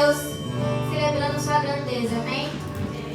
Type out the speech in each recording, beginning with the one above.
Deus, celebrando sua grandeza, amém? Grande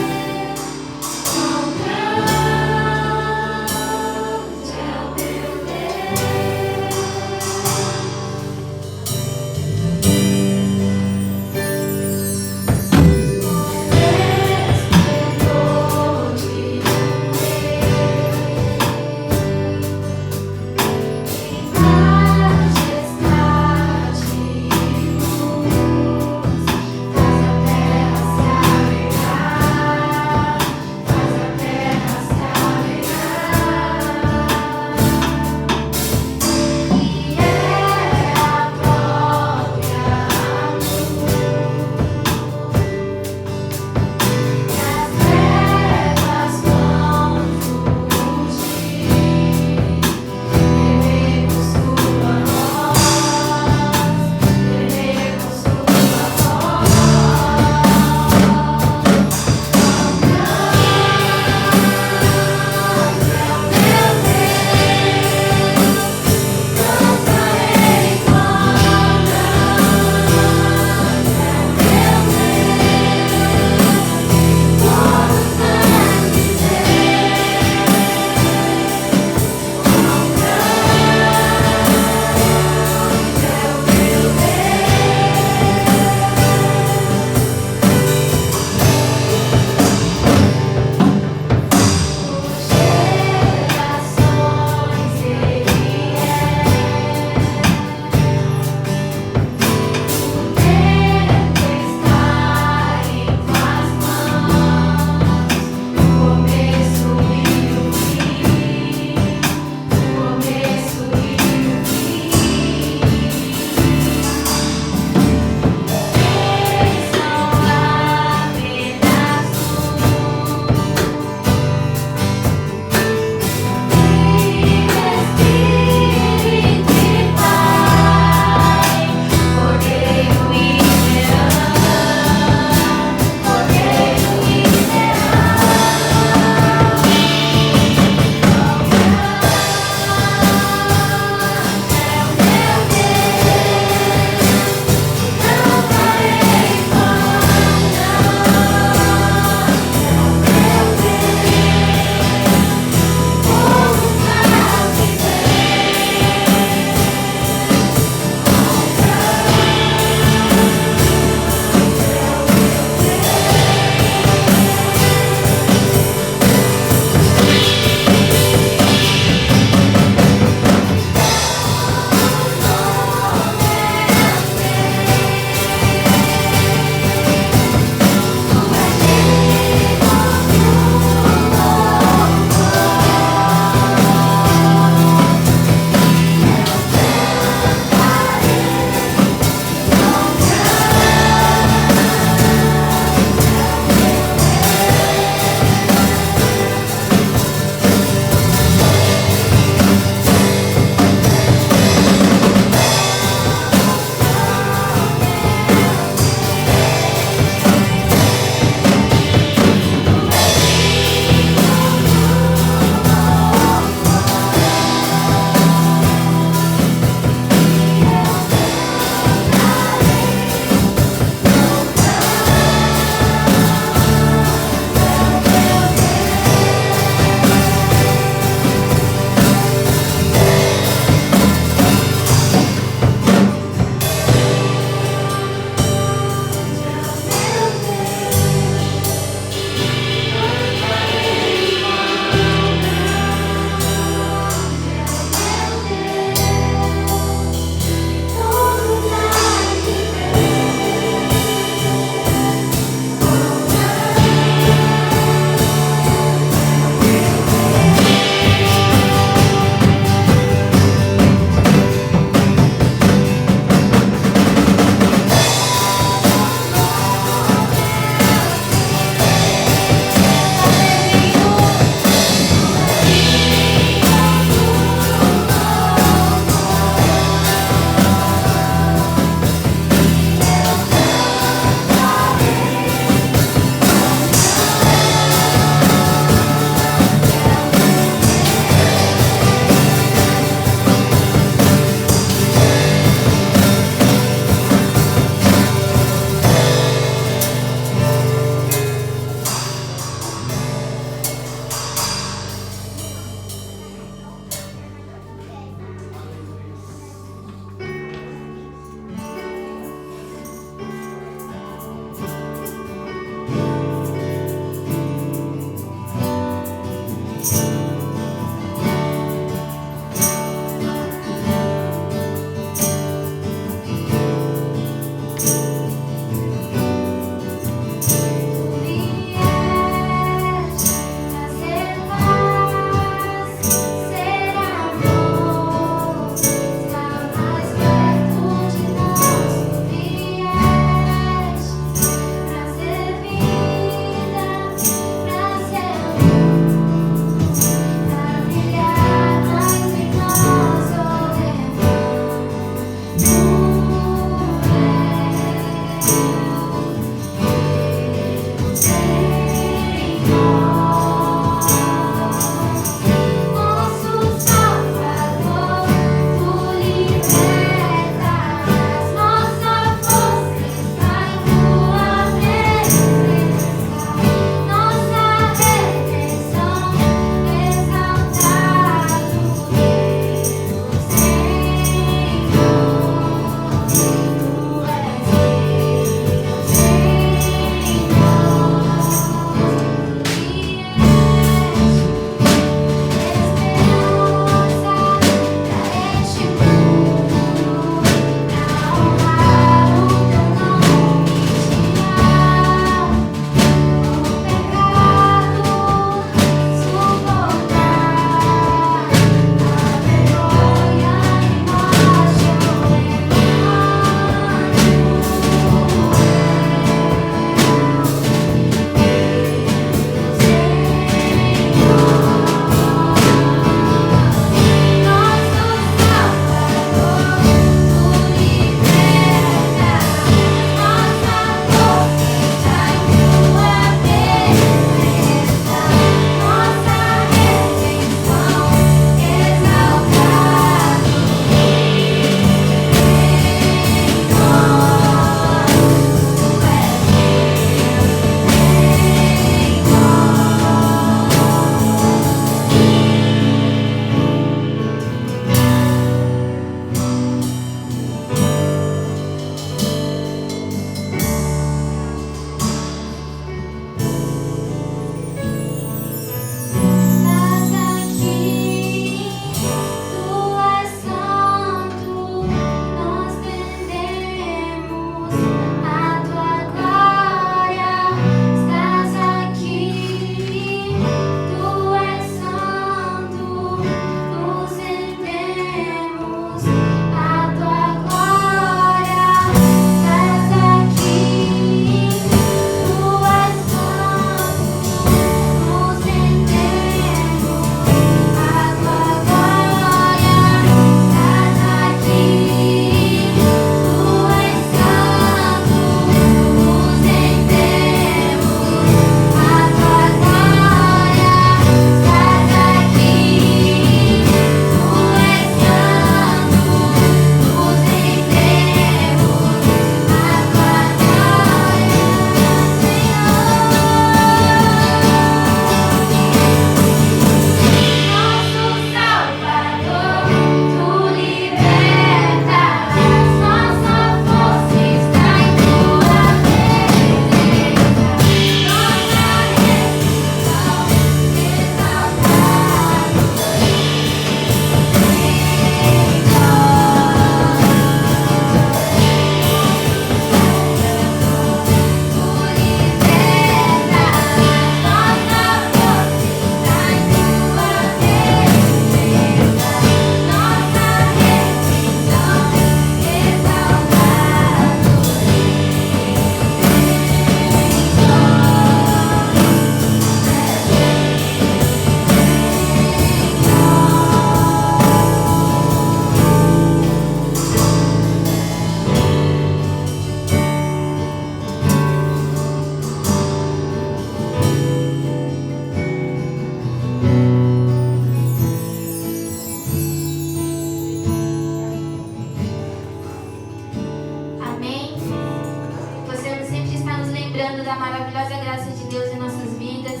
da maravilhosa graça de Deus em nossas vidas,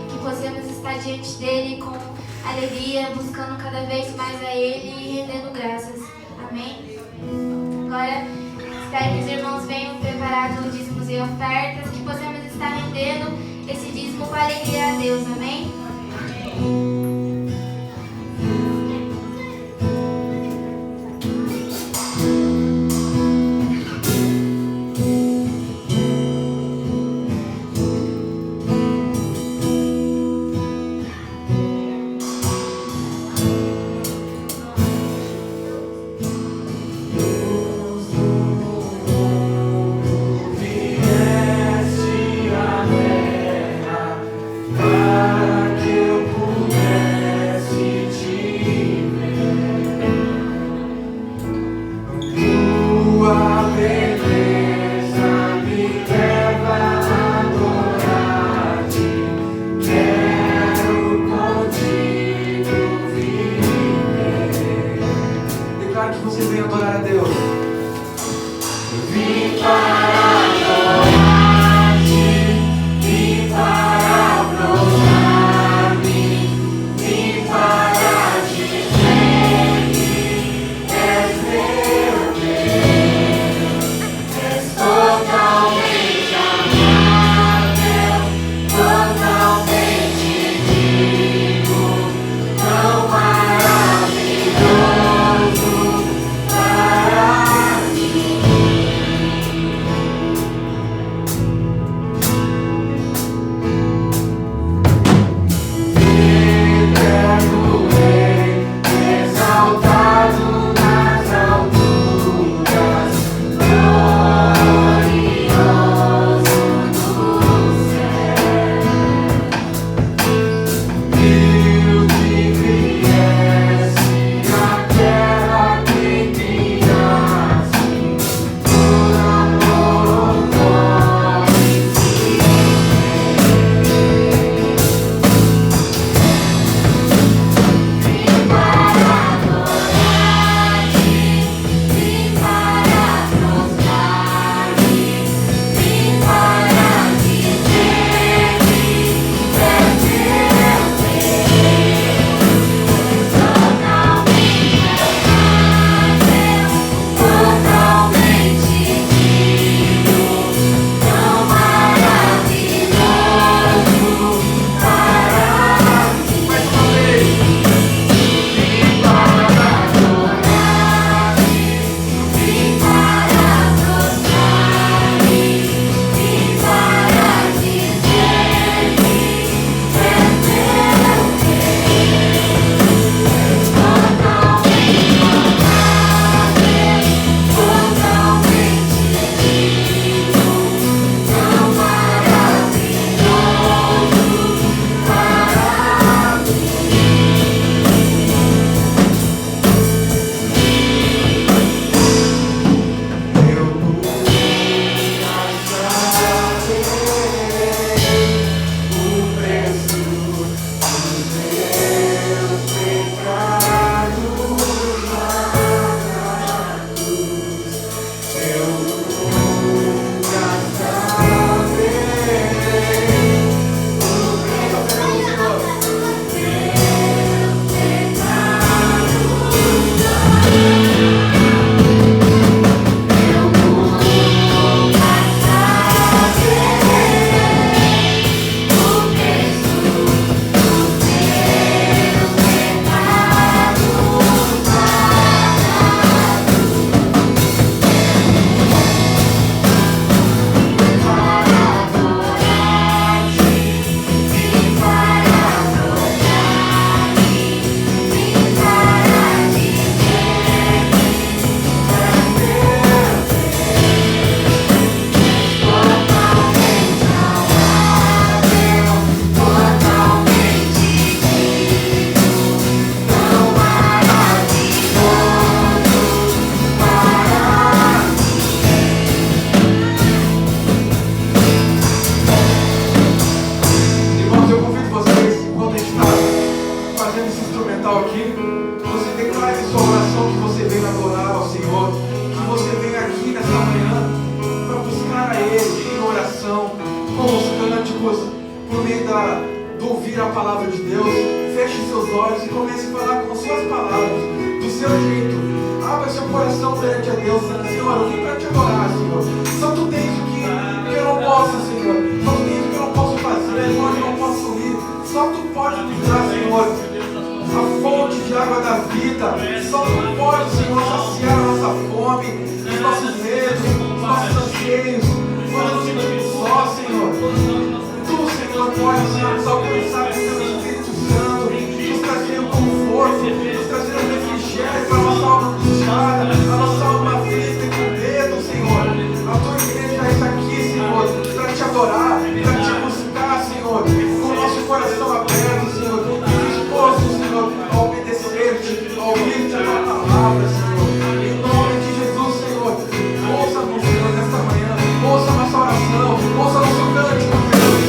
que possamos estar diante dele com alegria, buscando cada vez mais a ele e rendendo graças. Amém? Agora, espero que os irmãos venham preparados dízimos e ofertas, que possamos estar rendendo esse dízimo com alegria a Deus. Amém? Vieste a terra. Jesus, por meio do ouvir a palavra de Deus, feche seus olhos e comece a falar com suas palavras, do seu jeito. Abra seu coração perante a Deus, Senhor, eu vim para te adorar, Senhor. Só tu tens o que eu não posso, Senhor. Só tu tens o que eu não posso fazer, Senhor, eu não posso ouvir. Só tu pode nos dar, Senhor, a fonte de água da vida. Só tu pode, Senhor, saciar a nossa fome, os nossos medos, os nossos anseios. Quando nos sentimos só, Senhor, tu, Senhor, pode, Senhor, nos alcançar com o teu Espírito Santo, nos trazer o conforto, nos trazer o refrigério para a nossa alma angustiada, a nossa alma aflita e com medo, Senhor. A tua igreja está aqui, Senhor, para te adorar, para te buscar, Senhor, com o nosso coração aberto, Senhor, e disposto, Senhor, a obedecer-te, a ouvir-te a tua palavra, Senhor. Em nome de Jesus, Senhor, ouça-nos, Senhor, nesta manhã, ouça a nossa oração, ouça nosso cântico, Deus.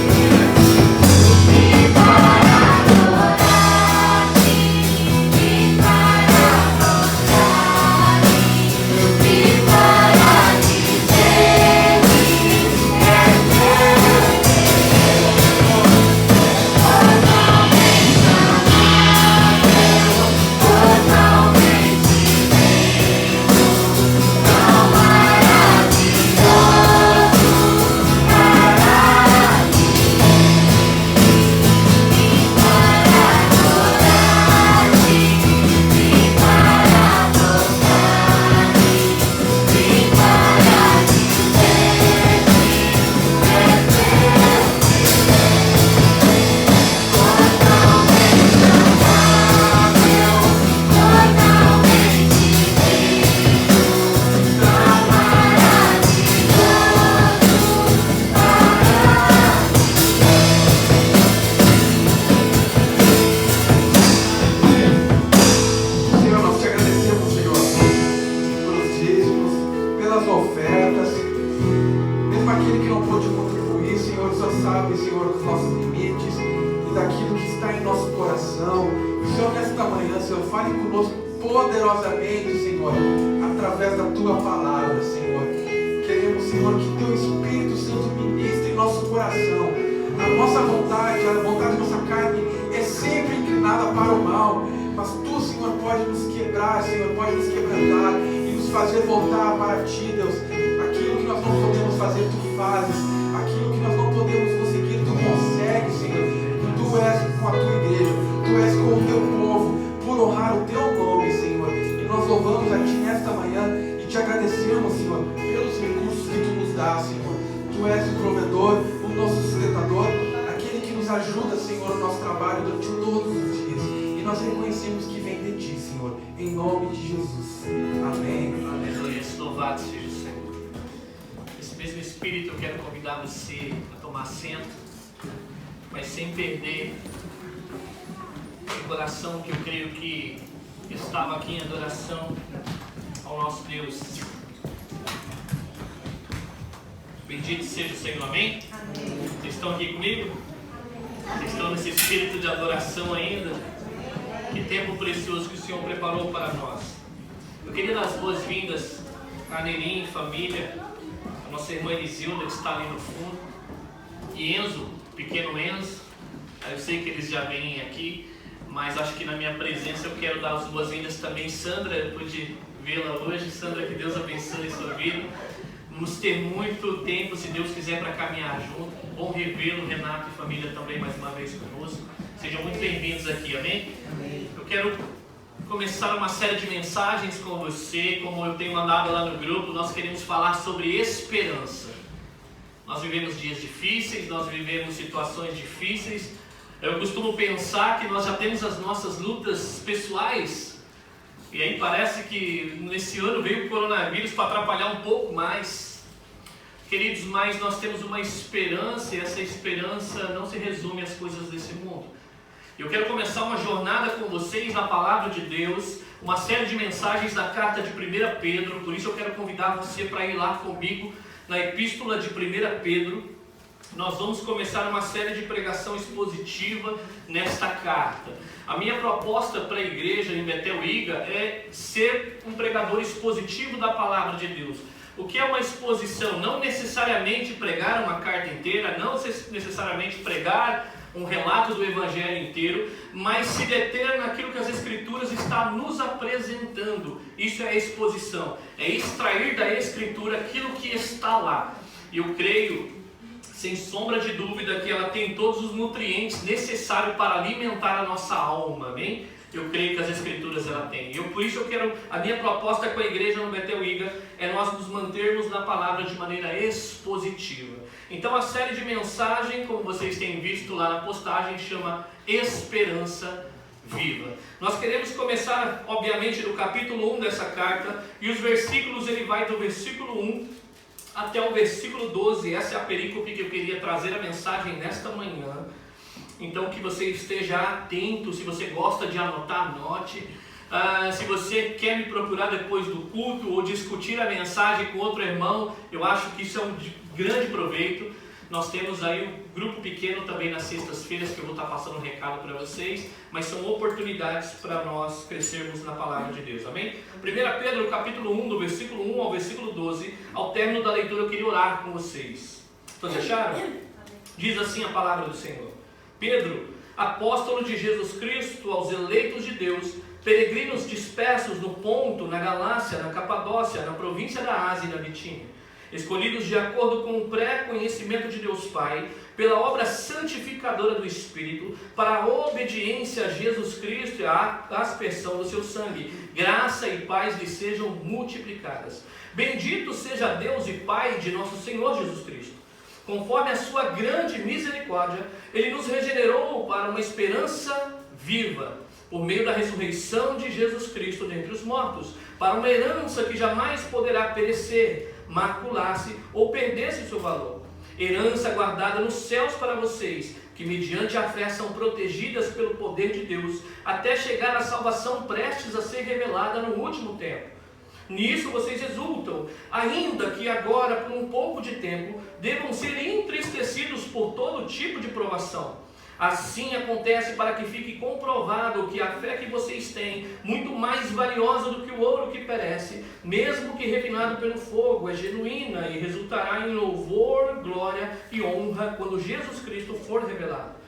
Que eu creio que estava aqui em adoração ao nosso Deus. Bendito seja o Senhor, amém? Amém. Vocês estão aqui comigo? Vocês estão nesse espírito de adoração ainda? Que tempo precioso que o Senhor preparou para nós. Eu queria dar as boas-vindas a Nerim, família, a nossa irmã Elisilda que está ali no fundo, e Enzo, pequeno Enzo. Eu sei que eles já vêm aqui, mas acho que na minha presença eu quero dar as boas-vindas também. Sandra, eu pude vê-la hoje. Sandra, que Deus abençoe sua vida. Vamos ter muito tempo, se Deus quiser, para caminhar junto. Bom revê-lo, Renato e família também mais uma vez conosco. Sejam muito bem-vindos aqui, amém? Amém? Eu quero começar uma série de mensagens com você. Como eu tenho mandado lá no grupo, nós queremos falar sobre esperança. Nós vivemos dias difíceis, nós vivemos situações difíceis. Eu costumo pensar que nós já temos as nossas lutas pessoais, e aí parece que nesse ano veio o coronavírus para atrapalhar um pouco mais. Queridos, mas nós temos uma esperança, e essa esperança não se resume às coisas desse mundo. Eu quero começar uma jornada com vocês na Palavra de Deus, uma série de mensagens da carta de 1 Pedro, por isso eu quero convidar você para ir lá comigo na Epístola de 1 Pedro. Nós vamos começar uma série de pregação expositiva nesta carta. A minha proposta para a igreja em Betel Iga é ser um pregador expositivo da palavra de Deus. O que é uma exposição? Não necessariamente pregar uma carta inteira, não necessariamente pregar um relato do Evangelho inteiro, mas se deter naquilo que as Escrituras estão nos apresentando. Isso é exposição, é extrair da Escritura aquilo que está lá. E eu creio, sem sombra de dúvida, que ela tem todos os nutrientes necessários para alimentar a nossa alma, amém? Eu creio que as Escrituras ela tem. Por isso a minha proposta com a igreja no Bethel Iga é nós nos mantermos na palavra de maneira expositiva. Então a série de mensagem, como vocês têm visto lá na postagem, chama Esperança Viva. Nós queremos começar, obviamente, do capítulo 1 dessa carta, e os versículos, ele vai do versículo 1 até o versículo 12. Essa é a perícope que eu queria trazer a mensagem nesta manhã. Então que você esteja atento, se você gosta de anotar, anote. Se você quer me procurar depois do culto ou discutir a mensagem com outro irmão, eu acho que isso é um grande proveito. Nós temos aí um grupo pequeno também nas sextas-feiras que eu vou estar passando um recado para vocês, mas são oportunidades para nós crescermos na palavra de Deus, amém? 1 Pedro capítulo 1, do versículo 1 ao versículo 12, ao término da leitura eu queria orar com vocês. Todos acharam? Diz assim a palavra do Senhor: Pedro, apóstolo de Jesus Cristo, aos eleitos de Deus, peregrinos dispersos no Ponto, na Galácia, na Capadócia, na província da Ásia e na Bitínia, escolhidos de acordo com o pré-conhecimento de Deus Pai, pela obra santificadora do Espírito, para a obediência a Jesus Cristo e a aspersão do seu sangue, graça e paz lhes sejam multiplicadas. Bendito seja Deus e Pai de nosso Senhor Jesus Cristo. Conforme a sua grande misericórdia, Ele nos regenerou para uma esperança viva, por meio da ressurreição de Jesus Cristo dentre os mortos, para uma herança que jamais poderá perecer, macular-se ou perder-se seu valor. Herança guardada nos céus para vocês, que mediante a fé são protegidas pelo poder de Deus, até chegar à salvação prestes a ser revelada no último tempo. Nisso vocês exultam, ainda que agora, por um pouco de tempo, devam ser entristecidos por todo tipo de provação. Assim acontece para que fique comprovado que a fé que vocês têm, muito mais valiosa do que o ouro que perece, mesmo que refinado pelo fogo, é genuína e resultará em louvor, glória e honra quando Jesus Cristo for revelado.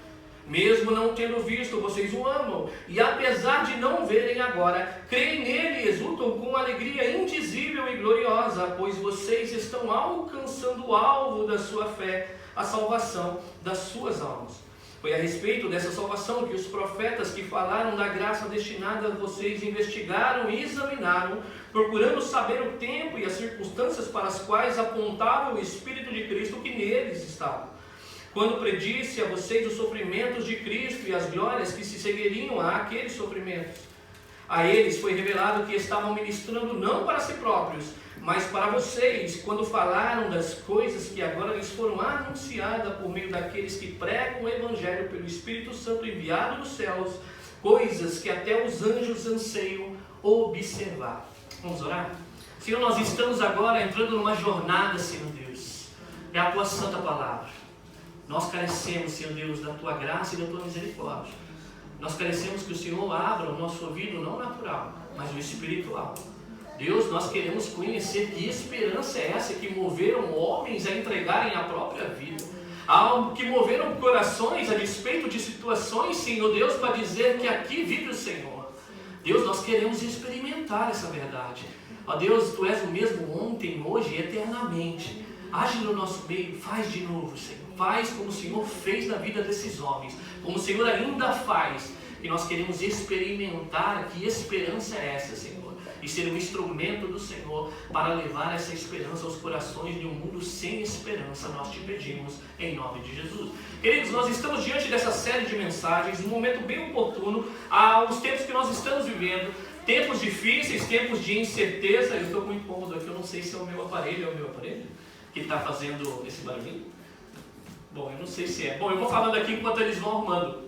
Mesmo não tendo visto, vocês o amam, e apesar de não verem agora, creem nele e exultam com alegria indizível e gloriosa, pois vocês estão alcançando o alvo da sua fé, a salvação das suas almas. Foi a respeito dessa salvação que os profetas que falaram da graça destinada a vocês investigaram e examinaram, procurando saber o tempo e as circunstâncias para as quais apontava o Espírito de Cristo que neles estava. Quando predisse a vocês os sofrimentos de Cristo e as glórias que se seguiriam àqueles sofrimentos. A eles foi revelado que estavam ministrando não para si próprios, mas para vocês, quando falaram das coisas que agora lhes foram anunciadas por meio daqueles que pregam o Evangelho pelo Espírito Santo enviado dos céus, coisas que até os anjos anseiam observar. Vamos orar? Senhor, nós estamos agora entrando numa jornada, Senhor Deus, é a Tua santa palavra. Nós carecemos, Senhor Deus, da Tua graça e da Tua misericórdia. Nós carecemos que o Senhor abra o nosso ouvido, não natural, mas o espiritual. Deus, nós queremos conhecer que esperança é essa que moveram homens a entregarem a própria vida, que moveram corações a despeito de situações, Senhor Deus, para dizer que aqui vive o Senhor. Deus, nós queremos experimentar essa verdade. Ó Deus, Tu és o mesmo ontem, hoje e eternamente. Age no nosso meio, faz de novo, Senhor. Faz como o Senhor fez na vida desses homens, como o Senhor ainda faz. E nós queremos experimentar que esperança é essa, Senhor. E ser um instrumento do Senhor para levar essa esperança aos corações de um mundo sem esperança. Nós te pedimos em nome de Jesus. Queridos, nós estamos diante dessa série de mensagens, um momento bem oportuno aos tempos que nós estamos vivendo. Tempos difíceis, tempos de incerteza. Eu estou muito cômodo aqui, eu não sei se é o meu aparelho que está fazendo esse barulhinho. Bom, eu não sei se é. Bom, eu vou falando aqui enquanto eles vão arrumando.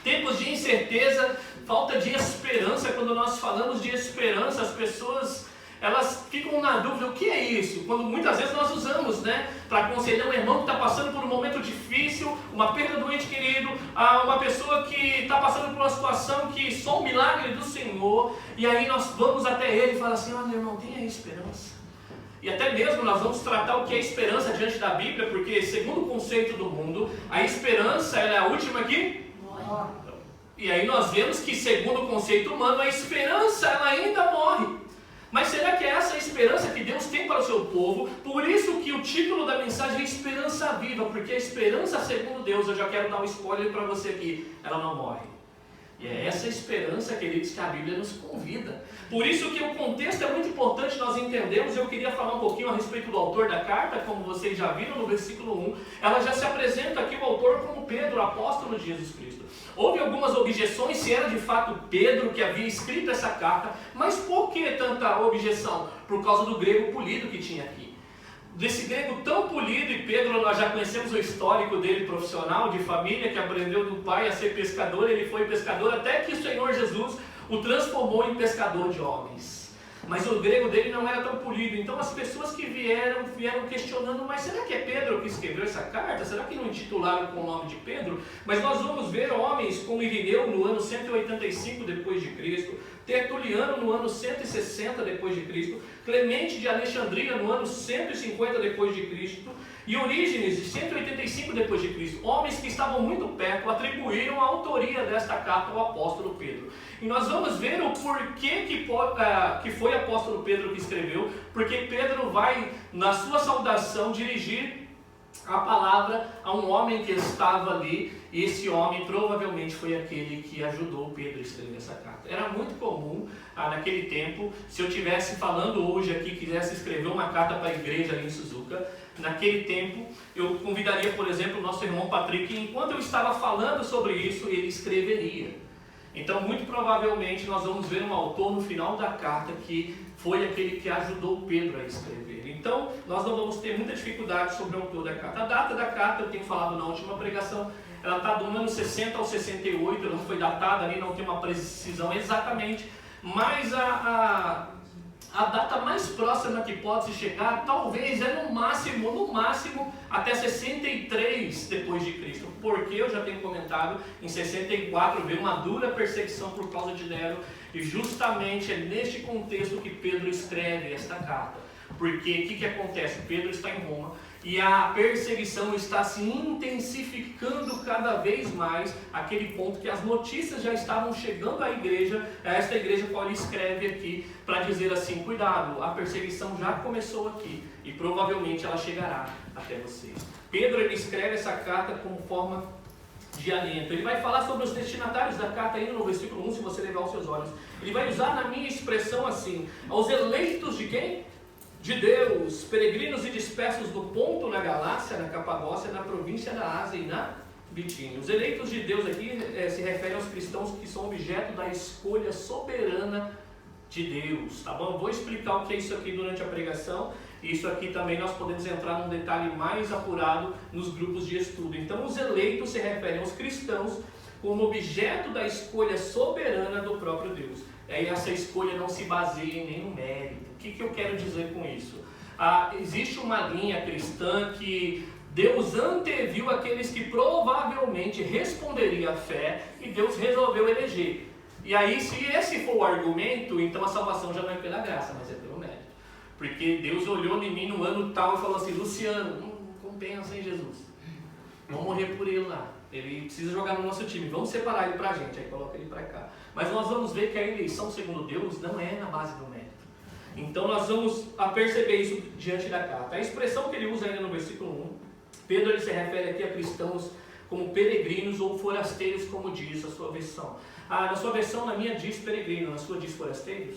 Tempos de incerteza, falta de esperança. Quando nós falamos de esperança, as pessoas elas ficam na dúvida, o que é isso? Quando muitas vezes nós usamos, para aconselhar um irmão que está passando por um momento difícil, uma perda do ente querido, uma pessoa que está passando por uma situação que só um milagre do Senhor, e aí nós vamos até ele e falamos assim, olha irmão, tenha esperança. E até mesmo nós vamos tratar o que é esperança diante da Bíblia, porque segundo o conceito do mundo, a esperança ela é a última que morre. E aí nós vemos que segundo o conceito humano, a esperança ela ainda morre. Mas será que é essa a esperança que Deus tem para o seu povo? Por isso que o título da mensagem é Esperança Viva, porque a esperança segundo Deus, eu já quero dar um spoiler para você aqui, ela não morre. E é essa esperança, queridos, que a Bíblia nos convida. Por isso que o contexto é muito importante nós entendermos. Eu queria falar um pouquinho a respeito do autor da carta, como vocês já viram no versículo 1. Ela já se apresenta aqui o autor como Pedro, apóstolo de Jesus Cristo. Houve algumas objeções se era de fato Pedro que havia escrito essa carta, mas por que tanta objeção? Por causa do grego polido que tinha aqui. Desse grego tão polido, e Pedro, nós já conhecemos o histórico dele profissional, de família, que aprendeu do pai a ser pescador, ele foi pescador até que o Senhor Jesus o transformou em pescador de homens. Mas o grego dele não era tão polido, então as pessoas que vieram questionando, mas será que é Pedro que escreveu essa carta? Será que não intitularam com o nome de Pedro? Mas nós vamos ver homens como Irineu no ano 185 depois de Cristo, Tertuliano no ano 160 depois de Cristo, Clemente de Alexandria no ano 150 depois de Cristo e Orígenes de 185 depois de Cristo. Homens que estavam muito perto atribuíram a autoria desta carta ao apóstolo Pedro. E nós vamos ver o porquê que foi o apóstolo Pedro que escreveu, porque Pedro vai, na sua saudação, dirigir a palavra a um homem que estava ali, e esse homem provavelmente foi aquele que ajudou Pedro a escrever essa carta. Era muito comum, naquele tempo, se eu estivesse falando hoje aqui, quisesse escrever uma carta para a igreja ali em Suzuka, naquele tempo eu convidaria, por exemplo, o nosso irmão Patrick, e enquanto eu estava falando sobre isso, ele escreveria. Então, muito provavelmente, nós vamos ver um autor no final da carta que foi aquele que ajudou Pedro a escrever. Então, nós não vamos ter muita dificuldade sobre o autor da carta. A data da carta, eu tenho falado na última pregação, ela está do ano 60 ao 68, ela foi datada ali, não tem uma precisão exatamente, mas a data mais próxima que pode se chegar, talvez é no máximo, até 63 depois de Cristo. Porque eu já tenho comentado, em 64 veio uma dura perseguição por causa de Nero, e justamente é neste contexto que Pedro escreve esta carta. Porque o que acontece? Pedro está em Roma e a perseguição está se intensificando cada vez mais, aquele ponto que as notícias já estavam chegando à igreja, a esta igreja qual ele escreve aqui, para dizer assim, cuidado, a perseguição já começou aqui e provavelmente ela chegará até vocês. Pedro ele escreve essa carta como forma de alento. Ele vai falar sobre os destinatários da carta ainda no versículo 1, se você levar os seus olhos. Ele vai usar na minha expressão assim, aos eleitos de quem? De Deus, peregrinos e dispersos do Ponto, na Galácia, na Capadócia, na província da Ásia e na Bitínia. Os eleitos de Deus aqui se referem aos cristãos que são objeto da escolha soberana de Deus, tá bom? Eu vou explicar o que é isso aqui durante a pregação, e isso aqui também nós podemos entrar num detalhe mais apurado nos grupos de estudo. Então, os eleitos se referem aos cristãos como objeto da escolha soberana do próprio Deus. E essa escolha não se baseia em nenhum mérito. O que eu quero dizer com isso? Existe uma linha cristã que Deus anteviu aqueles que provavelmente responderiam à fé e Deus resolveu eleger. E aí, se esse for o argumento, então a salvação já não é pela graça, mas é pelo mérito. Porque Deus olhou em mim no ano tal e falou assim, Luciano, compensa, hein, Jesus? Vamos morrer por ele lá. Ele precisa jogar no nosso time, vamos separar ele pra gente, aí coloca ele pra cá. Mas nós vamos ver que a eleição segundo Deus não é na base do mérito. Então nós vamos perceber isso diante da carta. A expressão que ele usa ainda no versículo 1, Pedro ele se refere aqui a cristãos como peregrinos ou forasteiros, como diz a sua versão. Na sua versão, na minha diz peregrino, na sua diz forasteiros?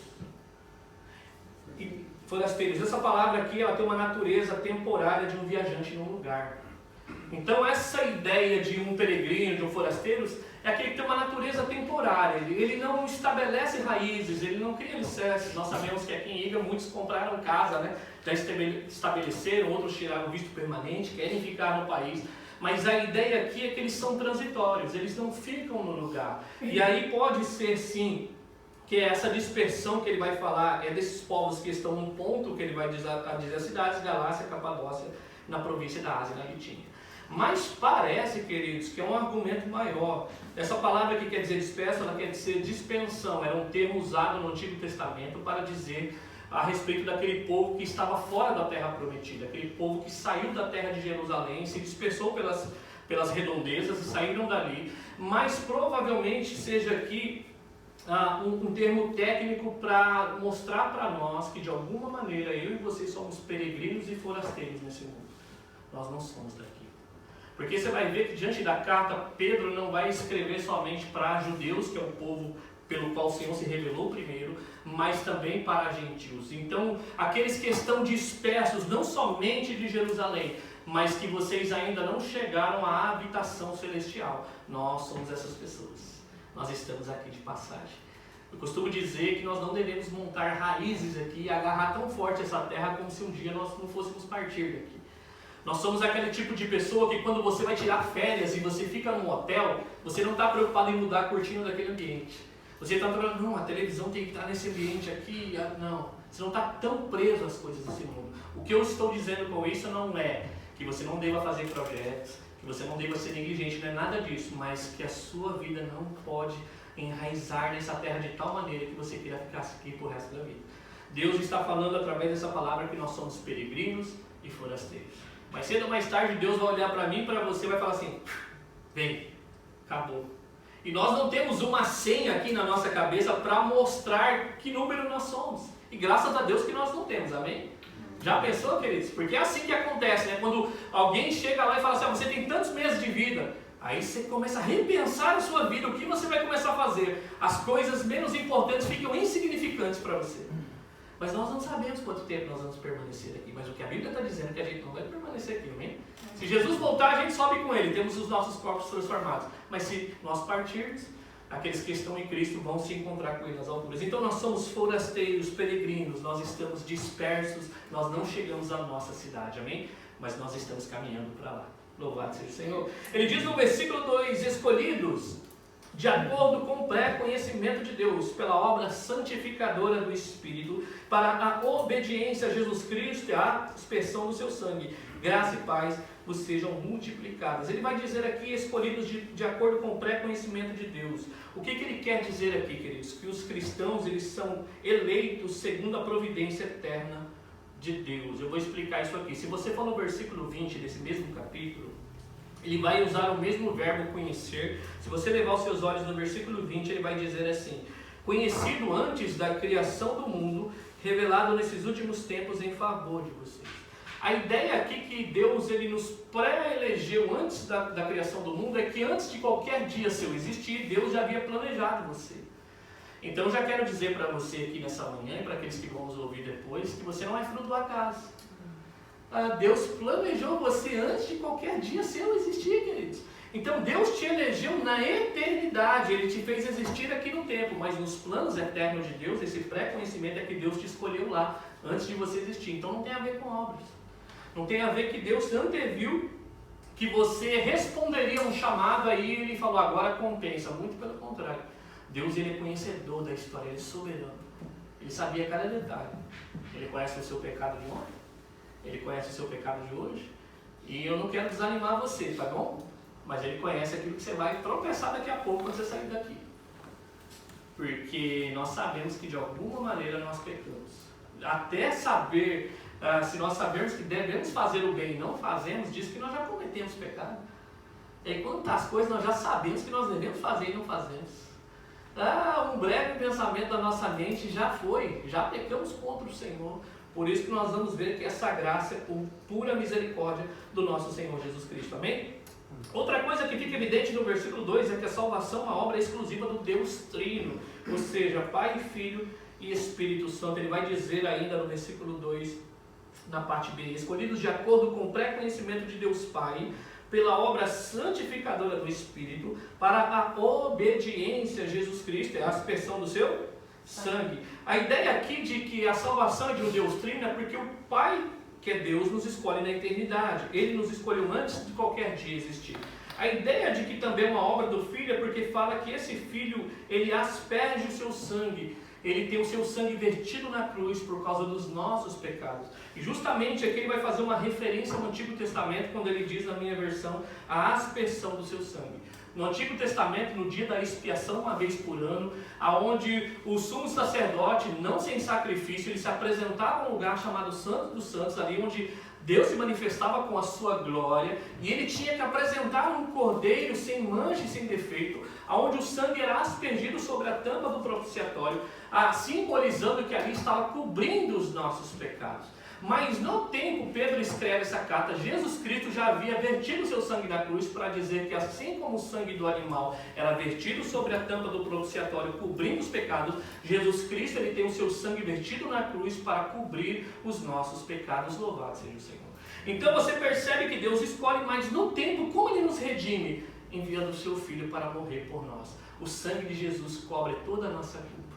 E forasteiros, essa palavra aqui ela tem uma natureza temporária de um viajante num lugar. Então essa ideia de um peregrino, de um forasteiro, é aquele que tem uma natureza temporária, ele não estabelece raízes, ele não cria alicerces. Nós sabemos que aqui em Iga muitos compraram casa, né? Já estabeleceram, outros tiraram visto permanente, querem ficar no país. Mas a ideia aqui é que eles são transitórios, eles não ficam no lugar. E aí pode ser sim, que essa dispersão que ele vai falar é desses povos que estão num ponto, que ele vai dizer as cidades, Galácia, Capadócia, na província da Ásia, na Bitínia. Mas parece, queridos, que é um argumento maior. Essa palavra que quer dizer disperso, ela quer dizer dispensão. Era um termo usado no Antigo Testamento para dizer a respeito daquele povo que estava fora da terra prometida, aquele povo que saiu da terra de Jerusalém, se dispersou pelas redondezas e saíram dali, mas provavelmente seja aqui um termo técnico para mostrar para nós que de alguma maneira eu e vocês somos peregrinos e forasteiros nesse mundo. Nós não somos daqui. Porque você vai ver que diante da carta, Pedro não vai escrever somente para judeus, que é o povo pelo qual o Senhor se revelou primeiro, mas também para gentios. Então, aqueles que estão dispersos, não somente de Jerusalém, mas que vocês ainda não chegaram à habitação celestial. Nós somos essas pessoas. Nós estamos aqui de passagem. Eu costumo dizer que nós não devemos montar raízes aqui e agarrar tão forte essa terra como se um dia nós não fôssemos partir daqui. Nós somos aquele tipo de pessoa que quando você vai tirar férias e você fica num hotel, você não está preocupado em mudar a cortina daquele ambiente. Você está falando, não, a televisão tem que estar nesse ambiente aqui. Não, você não está tão preso às coisas desse mundo. O que eu estou dizendo com isso não é que você não deva fazer projetos, que você não deva ser negligente, não é nada disso, mas que a sua vida não pode enraizar nessa terra de tal maneira que você queira ficar aqui por resto da vida. Deus está falando através dessa palavra que nós somos peregrinos e forasteiros. Mais cedo ou mais tarde Deus vai olhar para mim e para você e vai falar assim, vem, acabou. E nós não temos uma senha aqui na nossa cabeça para mostrar que número nós somos. E graças a Deus que nós não temos, amém? Já pensou, queridos? Porque é assim que acontece, né? Quando alguém chega lá e fala assim, você tem tantos meses de vida. Aí você começa a repensar a sua vida, o que você vai começar a fazer. As coisas menos importantes ficam insignificantes para você. Mas nós não sabemos quanto tempo nós vamos permanecer aqui. Mas o que a Bíblia está dizendo é que a gente não vai permanecer aqui, amém? Se Jesus voltar, a gente sobe com Ele, temos os nossos corpos transformados. Mas se nós partirmos, aqueles que estão em Cristo vão se encontrar com Ele nas alturas. Então nós somos forasteiros, peregrinos, nós estamos dispersos, nós não chegamos à nossa cidade, amém? Mas nós estamos caminhando para lá. Louvado seja o Senhor. Ele diz no versículo 2, escolhidos de acordo com o pré-conhecimento de Deus, pela obra santificadora do Espírito, para a obediência a Jesus Cristo e a expressão do seu sangue. Graça e paz vos sejam multiplicadas. Ele vai dizer aqui, escolhidos de acordo com o pré-conhecimento de Deus. O que ele quer dizer aqui, queridos? Que os cristãos, eles são eleitos segundo a providência eterna de Deus. Eu vou explicar isso aqui. Se você for no versículo 20 desse mesmo capítulo, ele vai usar o mesmo verbo conhecer. Se você levar os seus olhos no versículo 20, ele vai dizer assim, conhecido antes da criação do mundo, revelado nesses últimos tempos em favor de vocês. A ideia aqui que Deus ele nos pré-elegeu antes da criação do mundo é que antes de qualquer dia seu existir, Deus já havia planejado você. Então eu já quero dizer para você aqui nessa manhã e para aqueles que vão nos ouvir depois, que você não é fruto do acaso. Deus planejou você antes de qualquer dia seu existir, queridos. Então Deus te elegeu na eternidade, Ele te fez existir aqui no tempo, mas nos planos eternos de Deus, esse pré-conhecimento é que Deus te escolheu lá, antes de você existir. Então não tem a ver com obras. Não tem a ver que Deus anteviu que você responderia um chamado aí Ele falou, agora compensa. Muito pelo contrário. Deus ele é conhecedor da história, Ele é soberano. Ele sabia cada detalhe. Ele conhece o seu pecado de ontem, Ele conhece o seu pecado de hoje. E eu não quero desanimar você, tá bom? Mas Ele conhece aquilo que você vai tropeçar daqui a pouco quando você sair daqui. Porque nós sabemos que de alguma maneira nós pecamos. Até saber, se nós sabemos que devemos fazer o bem e não fazemos, diz que nós já cometemos pecado. E aí, quantas coisas nós já sabemos que nós devemos fazer e não fazemos. Um breve pensamento da nossa mente já foi, já pecamos contra o Senhor. Por isso que nós vamos ver que essa graça é por pura misericórdia do nosso Senhor Jesus Cristo, amém? Outra coisa que fica evidente no versículo 2 é que a salvação é uma obra exclusiva do Deus Trino, ou seja, Pai, Filho e Espírito Santo. Ele vai dizer ainda no versículo 2, na parte B, escolhidos de acordo com o pré-conhecimento de Deus Pai, pela obra santificadora do Espírito, para a obediência a Jesus Cristo, é a aspersão do seu sangue. A ideia aqui de que a salvação é de um Deus Trino é porque o Pai, que é Deus, nos escolhe na eternidade. Ele nos escolheu antes de qualquer dia existir. A ideia de que também é uma obra do Filho é porque fala que esse Filho, ele asperge o seu sangue. Ele tem o seu sangue vertido na cruz por causa dos nossos pecados. E justamente aqui ele vai fazer uma referência ao Antigo Testamento, quando ele diz na minha versão, a aspersão do seu sangue. No Antigo Testamento, no dia da expiação, uma vez por ano, aonde o sumo sacerdote, não sem sacrifício, ele se apresentava num lugar chamado Santo dos Santos, ali onde Deus se manifestava com a sua glória, e ele tinha que apresentar um cordeiro sem mancha e sem defeito, aonde o sangue era aspergido sobre a tampa do propiciatório, simbolizando que ali estava cobrindo os nossos pecados. Mas no tempo, Pedro escreve essa carta, Jesus Cristo já havia vertido seu sangue na cruz para dizer que assim como o sangue do animal era vertido sobre a tampa do propiciatório, cobrindo os pecados, Jesus Cristo ele tem o seu sangue vertido na cruz para cobrir os nossos pecados. Louvado seja o Senhor. Então você percebe que Deus escolhe, mas no tempo, como Ele nos redime? Enviando o seu Filho para morrer por nós. O sangue de Jesus cobre toda a nossa culpa.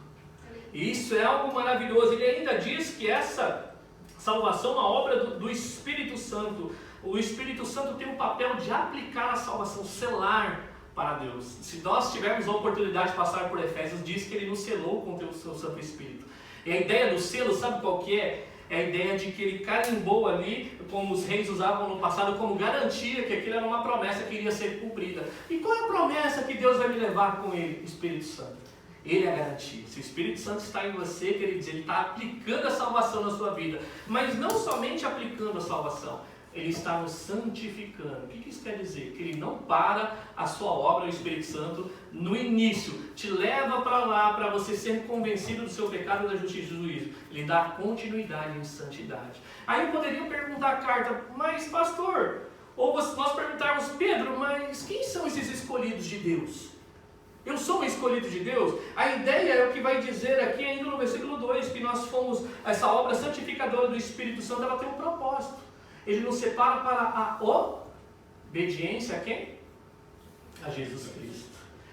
E isso é algo maravilhoso. Ele ainda diz que essa salvação é uma obra do Espírito Santo. O Espírito Santo tem o papel de aplicar a salvação, selar para Deus. Se nós tivermos a oportunidade de passar por Efésios, diz que Ele nos selou com o seu Santo Espírito. E a ideia do selo, sabe qual que é? É a ideia de que Ele carimbou ali, como os reis usavam no passado, como garantia que aquilo era uma promessa que iria ser cumprida. E qual é a promessa que Deus vai me levar com Ele? O Espírito Santo. Ele é a garantia. Se o Espírito Santo está em você, quer dizer, Ele está aplicando a salvação na sua vida. Mas não somente aplicando a salvação, Ele está nos santificando. O que isso quer dizer? Que Ele não para a sua obra, o Espírito Santo, no início. Te leva para lá, para você ser convencido do seu pecado, da justiça e do juízo. Ele dá continuidade em santidade. Aí eu poderia perguntar a carta, mas pastor, ou nós perguntarmos, Pedro, mas quem são esses escolhidos de Deus? Eu sou um escolhido de Deus? A ideia é o que vai dizer aqui ainda no versículo 2, que nós fomos, essa obra santificadora do Espírito Santo, ela tem um propósito. Ele nos separa para a obediência a quem? A Jesus Cristo.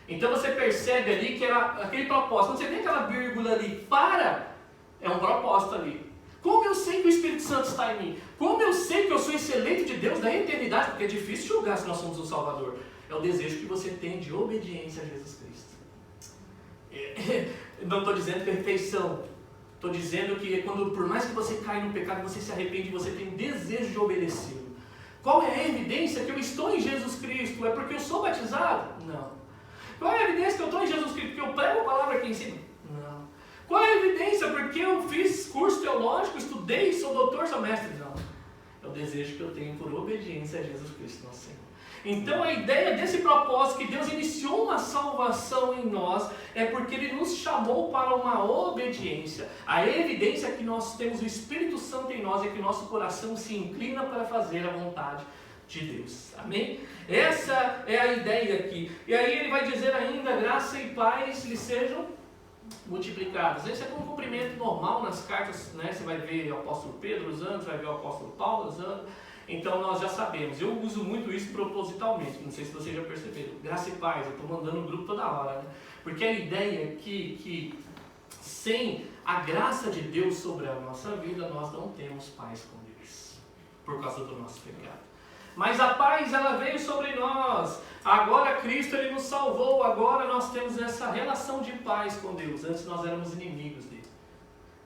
Então você percebe ali que era aquele propósito. Quando você vê aquela vírgula ali, é um propósito ali. Como eu sei que o Espírito Santo está em mim? Como eu sei que eu sou esse eleito de Deus da eternidade? Porque é difícil julgar se nós somos o Salvador. É o desejo que você tem de obediência a Jesus Cristo. Não estou dizendo perfeição. Estou dizendo que por mais que você caia no pecado, você se arrepende, você tem desejo de obedecê-lo. Qual é a evidência que eu estou em Jesus Cristo? É porque eu sou batizado? Não. Qual é a evidência que eu estou em Jesus Cristo? Porque eu prego a palavra aqui em cima? Não. Qual é a evidência? Porque eu fiz curso teológico, estudei, sou doutor, sou mestre? Não. É o desejo que eu tenho por obediência a Jesus Cristo, nosso Senhor. Então a ideia desse propósito que Deus iniciou uma salvação em nós é porque Ele nos chamou para uma obediência. A evidência que nós temos o Espírito Santo em nós é que o nosso coração se inclina para fazer a vontade de Deus. Amém? Essa é a ideia aqui. E aí ele vai dizer ainda, graça e paz lhe sejam multiplicadas. Esse é um cumprimento normal nas cartas, né? Você vai ver o apóstolo Pedro usando, você vai ver o apóstolo Paulo usando. Então nós já sabemos, eu uso muito isso propositalmente, não sei se vocês já perceberam, graça e paz, eu estou mandando no grupo toda hora, né? Porque a ideia é que sem a graça de Deus sobre a nossa vida, nós não temos paz com Deus, por causa do nosso pecado. Mas a paz, ela veio sobre nós, agora Cristo, Ele nos salvou, agora nós temos essa relação de paz com Deus. Antes nós éramos inimigos dele,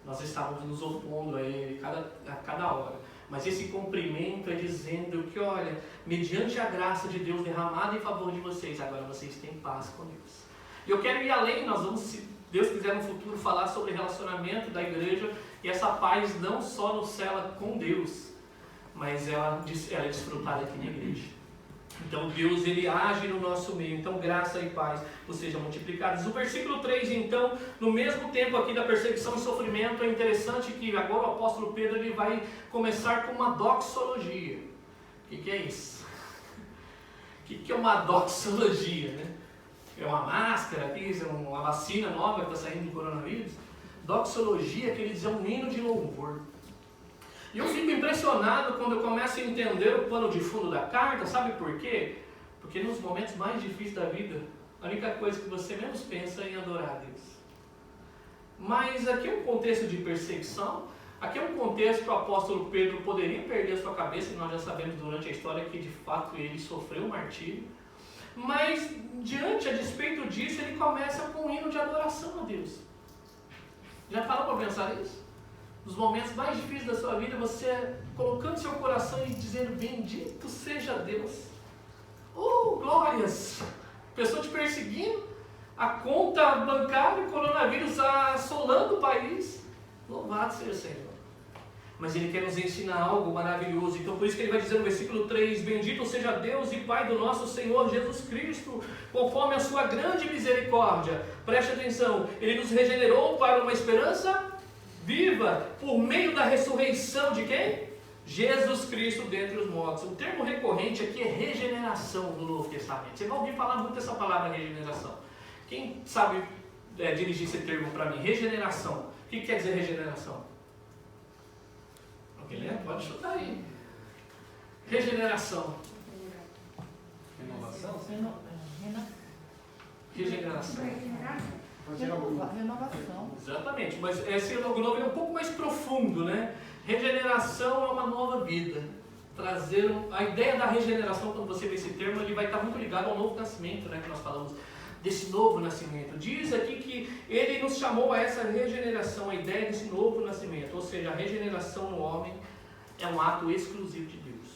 nós estávamos nos opondo a Ele a cada hora. Mas esse cumprimento é dizendo que, olha, mediante a graça de Deus derramada em favor de vocês, agora vocês têm paz com Deus. E eu quero ir além, nós vamos, se Deus quiser no futuro, falar sobre relacionamento da igreja, e essa paz não só nos cela com Deus, mas ela é desfrutada aqui na igreja. Então Deus, Ele age no nosso meio. Então graça e paz sejam multiplicadas. O versículo 3, então, no mesmo tempo aqui da perseguição e sofrimento, é interessante que agora o apóstolo Pedro ele vai começar com uma doxologia. O que é isso? O que é uma doxologia, né? É uma máscara, é uma vacina nova que está saindo do coronavírus? Doxologia, quer dizer, um hino de louvor. E eu fico impressionado quando eu começo a entender o pano de fundo da carta, sabe por quê? Porque nos momentos mais difíceis da vida, a única coisa que você menos pensa é em adorar a Deus. Mas aqui é um contexto de perseguição, aqui é um contexto que o apóstolo Pedro poderia perder a sua cabeça, e nós já sabemos durante a história que de fato ele sofreu martírio. Mas a despeito disso, ele começa com um hino de adoração a Deus. Já parou para pensar nisso? Nos momentos mais difíceis da sua vida, você colocando seu coração e dizendo, bendito seja Deus. Oh, glórias! pessoa te perseguindo, a conta bancária, o coronavírus assolando o país. Louvado seja o Senhor. Mas Ele quer nos ensinar algo maravilhoso. Então por isso que Ele vai dizer no versículo 3, bendito seja Deus e Pai do nosso Senhor Jesus Cristo, conforme a sua grande misericórdia. Preste atenção, Ele nos regenerou para uma esperança viva, por meio da ressurreição de quem? Jesus Cristo dentre os mortos. O termo recorrente aqui é regeneração no Novo Testamento. Você vai ouvir falar muito essa palavra regeneração. Quem sabe dirigir esse termo para mim? Regeneração. O que quer dizer regeneração? Alguém lembra? Pode chutar aí. Regeneração. Renovação? Regeneração. Renovação. Exatamente, mas esse novo é um pouco mais profundo, né? Regeneração é uma nova vida. Trazer a ideia da regeneração, quando você vê esse termo, ele vai estar muito ligado ao novo nascimento, né? Que nós falamos desse novo nascimento. Diz aqui que Ele nos chamou a essa regeneração, a ideia desse novo nascimento. Ou seja, a regeneração no homem é um ato exclusivo de Deus.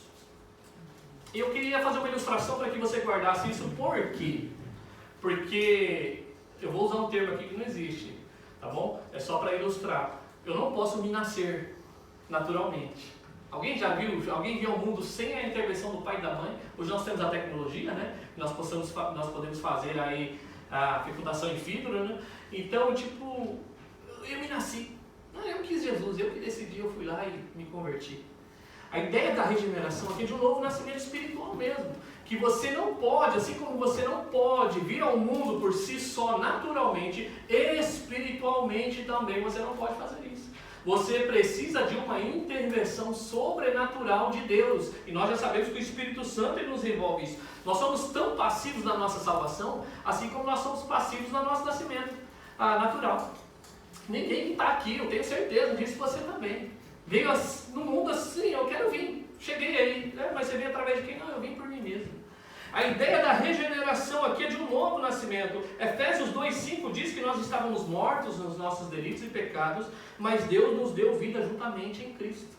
Eu queria fazer uma ilustração para que você guardasse isso. Por quê? Porque eu vou usar um termo aqui que não existe, tá bom? É só para ilustrar. Eu não posso me nascer naturalmente. Alguém já viu? Alguém viu o mundo sem a intervenção do pai e da mãe? Hoje nós temos a tecnologia, né? Nós podemos fazer aí a fecundação in vitro, né? Então, tipo, eu me nasci. Eu quis Jesus, eu que decidi, eu fui lá e me converti. A ideia da regeneração aqui é de um novo nascimento espiritual mesmo. Que você não pode, assim como você não pode vir ao mundo por si só naturalmente, espiritualmente também você não pode fazer isso. Você precisa de uma intervenção sobrenatural de Deus. E nós já sabemos que o Espírito Santo ele nos envolve isso. Nós somos tão passivos na nossa salvação, assim como nós somos passivos no nosso nascimento natural. Ninguém que está aqui, eu tenho certeza disso, você também. Veio no mundo assim, eu quero vir. Cheguei aí. Mas você veio através de quem? Não, eu vim por mim mesmo. A ideia da regeneração aqui é de um novo nascimento. Efésios 2,5 diz que nós estávamos mortos nos nossos delitos e pecados, mas Deus nos deu vida juntamente em Cristo.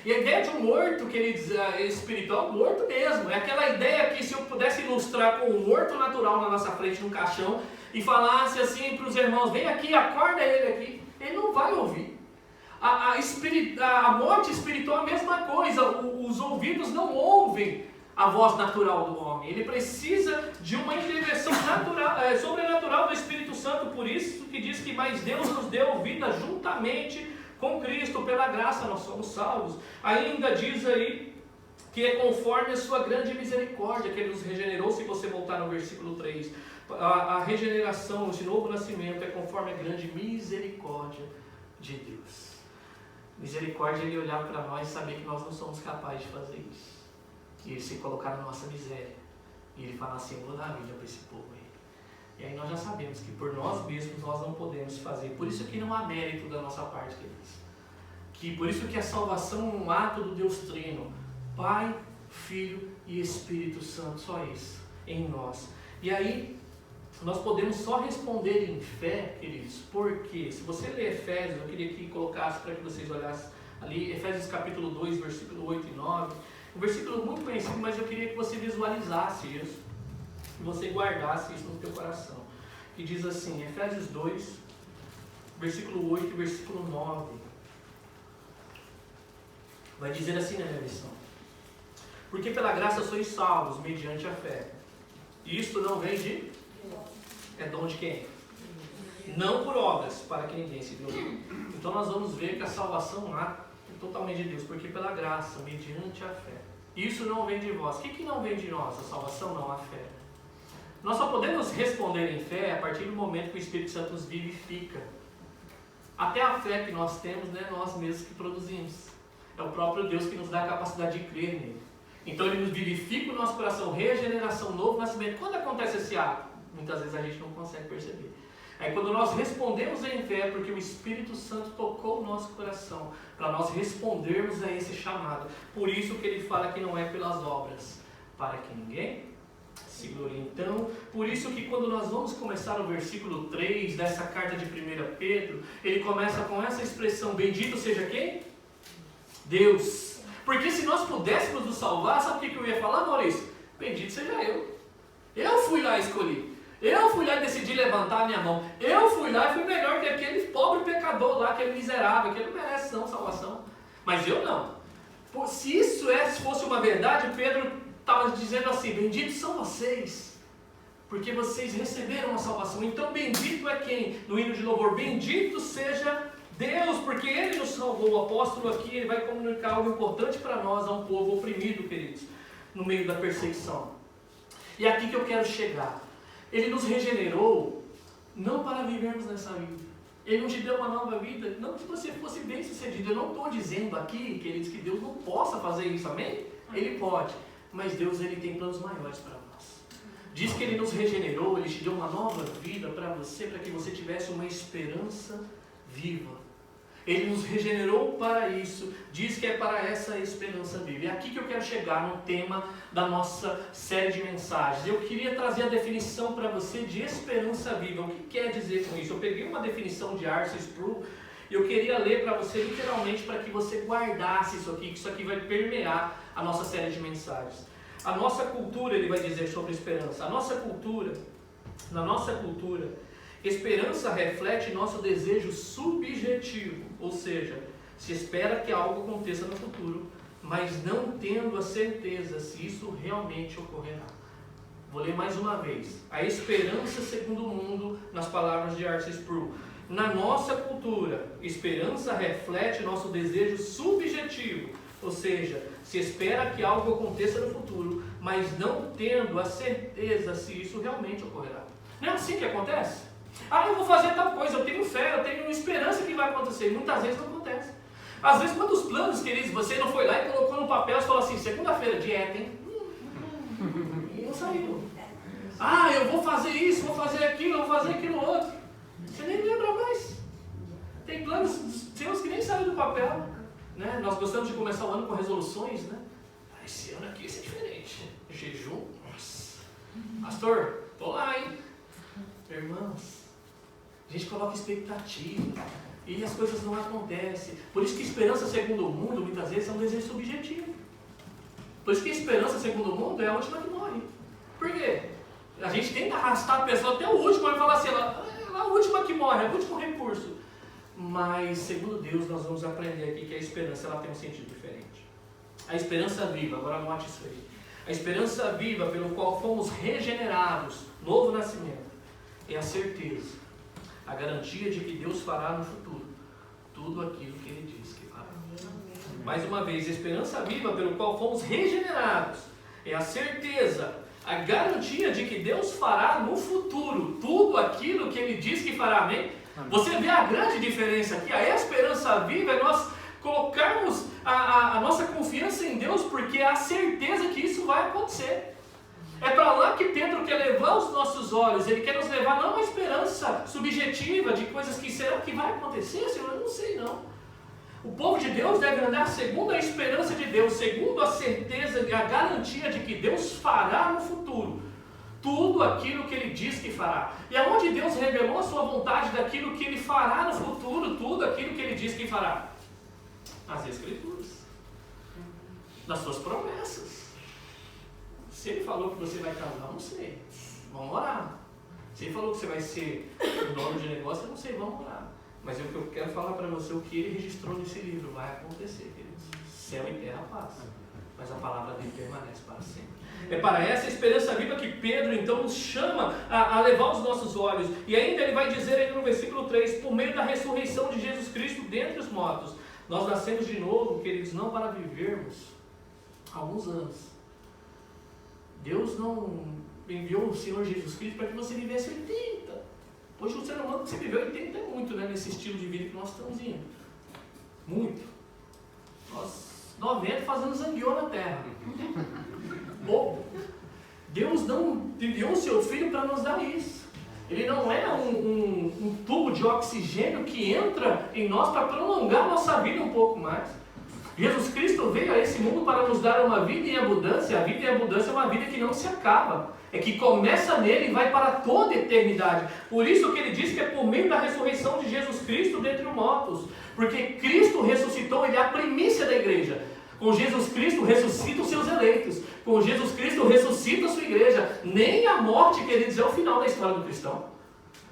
E a ideia de um morto, que ele diz, espiritual, morto mesmo. É aquela ideia que se eu pudesse ilustrar com um morto natural na nossa frente, num caixão, e falasse assim para os irmãos, vem aqui, acorda ele aqui, ele não vai ouvir. A morte espiritual é a mesma coisa, os ouvidos não ouvem a voz natural do homem. Ele precisa de uma intervenção sobrenatural do Espírito Santo. Por isso que diz que mais Deus nos deu vida juntamente com Cristo. Pela graça nós somos salvos. Ainda diz aí que é conforme a sua grande misericórdia que Ele nos regenerou. Se você voltar no versículo 3, a regeneração, esse novo nascimento é conforme a grande misericórdia de Deus. Misericórdia é Ele olhar para nós e saber que nós não somos capazes de fazer isso. E Ele se colocar na nossa miséria. E Ele falar assim, eu vou dar vida para esse povo aí. E aí nós já sabemos que por nós mesmos nós não podemos fazer. Por isso que não há mérito da nossa parte, queridos. Por isso que a salvação é um ato do Deus Trino. Pai, Filho e Espírito Santo. Só isso. Em nós. E aí nós podemos só responder em fé, queridos. Porque se você ler Efésios, eu queria que colocasse para que vocês olhassem ali. Efésios capítulo 2, versículo 8 e 9. Um versículo muito conhecido, mas eu queria que você visualizasse isso, que você guardasse isso no teu coração. Que diz assim, Efésios 2, versículo 8 e versículo 9. Vai dizer assim na minha versão. Porque pela graça sois salvos, mediante a fé. E isto não vem de... É dom de quem? Não por obras, para que ninguém se glorie. Então nós vamos ver que a salvação é totalmente de Deus, porque pela graça, mediante a fé. Isso não vem de vós. O que não vem de nós? A salvação não, a fé. Nós só podemos responder em fé a partir do momento que o Espírito Santo nos vivifica. Até a fé que nós temos, não é nós mesmos que produzimos. É o próprio Deus que nos dá a capacidade de crer nele. Então Ele nos vivifica o nosso coração, regeneração, novo nascimento. Quando acontece esse ato? Muitas vezes a gente não consegue perceber. Aí quando nós respondemos em fé, porque o Espírito Santo tocou o nosso coração, para nós respondermos a esse chamado. Por isso que Ele fala que não é pelas obras, para que ninguém se glorie. Então, por isso que quando nós vamos começar o versículo 3 dessa carta de 1 Pedro, ele começa com essa expressão, bendito seja quem? Deus. Porque se nós pudéssemos nos salvar, sabe o que eu ia falar, Maurício? Bendito seja eu. Eu fui fui lá e escolhi. Eu fui lá e decidi levantar a minha mão. Eu fui lá e fui melhor que aquele pobre pecador lá, aquele miserável, que ele não merece não salvação. Mas eu não. Se isso fosse uma verdade, Pedro estava dizendo assim, benditos são vocês, porque vocês receberam a salvação. Então bendito é quem? No hino de louvor, bendito seja Deus, porque Ele nos salvou. O apóstolo aqui, ele vai comunicar algo importante para nós, a um povo oprimido, queridos, no meio da perseguição. E é aqui que eu quero chegar. Ele nos regenerou, não para vivermos nessa vida. Ele não te deu uma nova vida, não que você fosse bem sucedido. Eu não estou dizendo aqui, queridos, que Deus não possa fazer isso, amém? Ele pode, mas Deus ele tem planos maiores para nós. Diz que Ele nos regenerou, Ele te deu uma nova vida para você, para que você tivesse uma esperança viva. Ele nos regenerou para isso, diz que é para essa esperança viva. É aqui que eu quero chegar no tema da nossa série de mensagens. Eu queria trazer a definição para você de esperança viva. O que quer dizer com isso? Eu peguei uma definição de R.C. Sproul e eu queria ler para você literalmente para que você guardasse isso aqui, que isso aqui vai permear a nossa série de mensagens. A nossa cultura, ele vai dizer sobre esperança. Na nossa cultura, esperança reflete nosso desejo subjetivo, ou seja, se espera que algo aconteça no futuro, mas não tendo a certeza se isso realmente ocorrerá. Vou ler mais uma vez. A esperança segundo o mundo, nas palavras de R.C. Sproul. Na nossa cultura, esperança reflete nosso desejo subjetivo, ou seja, se espera que algo aconteça no futuro, mas não tendo a certeza se isso realmente ocorrerá. Não é assim que acontece? Eu vou fazer tal coisa, eu tenho fé, eu tenho esperança que vai acontecer. Muitas vezes não acontece. Às vezes, quando os planos, queridos, você não foi lá e colocou no papel, você falou assim, segunda-feira, dieta, hein? E não saiu. Eu vou fazer isso, vou fazer aquilo, vou fazer aquilo outro. Você nem lembra mais. Tem planos seus que nem saem do papel. Né? Nós gostamos de começar o ano com resoluções, né? Esse ano aqui vai ser diferente. Jejum, nossa. Pastor, tô lá, hein? Irmãos, a gente coloca expectativa e as coisas não acontecem. Por isso que esperança segundo o mundo, muitas vezes, é um desejo subjetivo. Por isso que esperança segundo o mundo é a última que morre. Por quê? A gente tenta arrastar a pessoa até o último e falar assim, ela é a última que morre, é o último recurso. Mas, segundo Deus, nós vamos aprender aqui que a esperança ela tem um sentido diferente. A esperança viva, agora anote isso aí. A esperança viva pelo qual fomos regenerados, novo nascimento, é a certeza, a garantia de que Deus fará no futuro tudo aquilo que Ele diz que fará. Mais uma vez, a esperança viva pelo qual fomos regenerados é a certeza, a garantia de que Deus fará no futuro tudo aquilo que Ele diz que fará. Amém? Você vê a grande diferença aqui. A esperança viva é nós colocarmos a nossa confiança em Deus, porque é a certeza que isso vai acontecer. É para lá que Pedro quer levar os nossos olhos. Ele quer nos levar não a uma esperança subjetiva de coisas que serão que vai acontecer, Senhor, eu não sei não. O povo de Deus deve andar segundo a esperança de Deus, segundo a certeza e a garantia de que Deus fará no futuro tudo aquilo que Ele diz que fará. E aonde Deus revelou a sua vontade daquilo que Ele fará no futuro, tudo aquilo que Ele diz que fará? Nas Escrituras, nas suas promessas. Se Ele falou que você vai casar, não sei, vamos orar. Se Ele falou que você vai ser dono de negócio, eu não sei, vamos orar. Mas o que eu quero falar para você, o que Ele registrou nesse livro vai acontecer, queridos. Céu e terra passam, mas a palavra dele permanece para sempre. É para essa esperança viva que Pedro então nos chama a levar os nossos olhos. E ainda ele vai dizer aí no versículo 3, por meio da ressurreição de Jesus Cristo dentre os mortos, nós nascemos de novo, queridos, não para vivermos alguns anos. Deus não enviou o Senhor Jesus Cristo para que você vivesse 80. Hoje o ser humano que você viveu 80 é muito, né, nesse estilo de vida que nós estamos indo. Muito. Nós 90 fazendo zangueô na terra. Bom, Deus não enviou o seu Filho para nos dar isso. Ele não é um tubo de oxigênio que entra em nós para prolongar a nossa vida um pouco mais. Jesus Cristo veio a esse mundo para nos dar uma vida em abundância. A vida em abundância é uma vida que não se acaba. É que começa nele e vai para toda a eternidade. Por isso que ele diz que é por meio da ressurreição de Jesus Cristo dentre os mortos. Porque Cristo ressuscitou, ele é a primícia da igreja. Com Jesus Cristo ressuscita os seus eleitos. Com Jesus Cristo ressuscita a sua igreja. Nem a morte, queridos, é o final da história do cristão.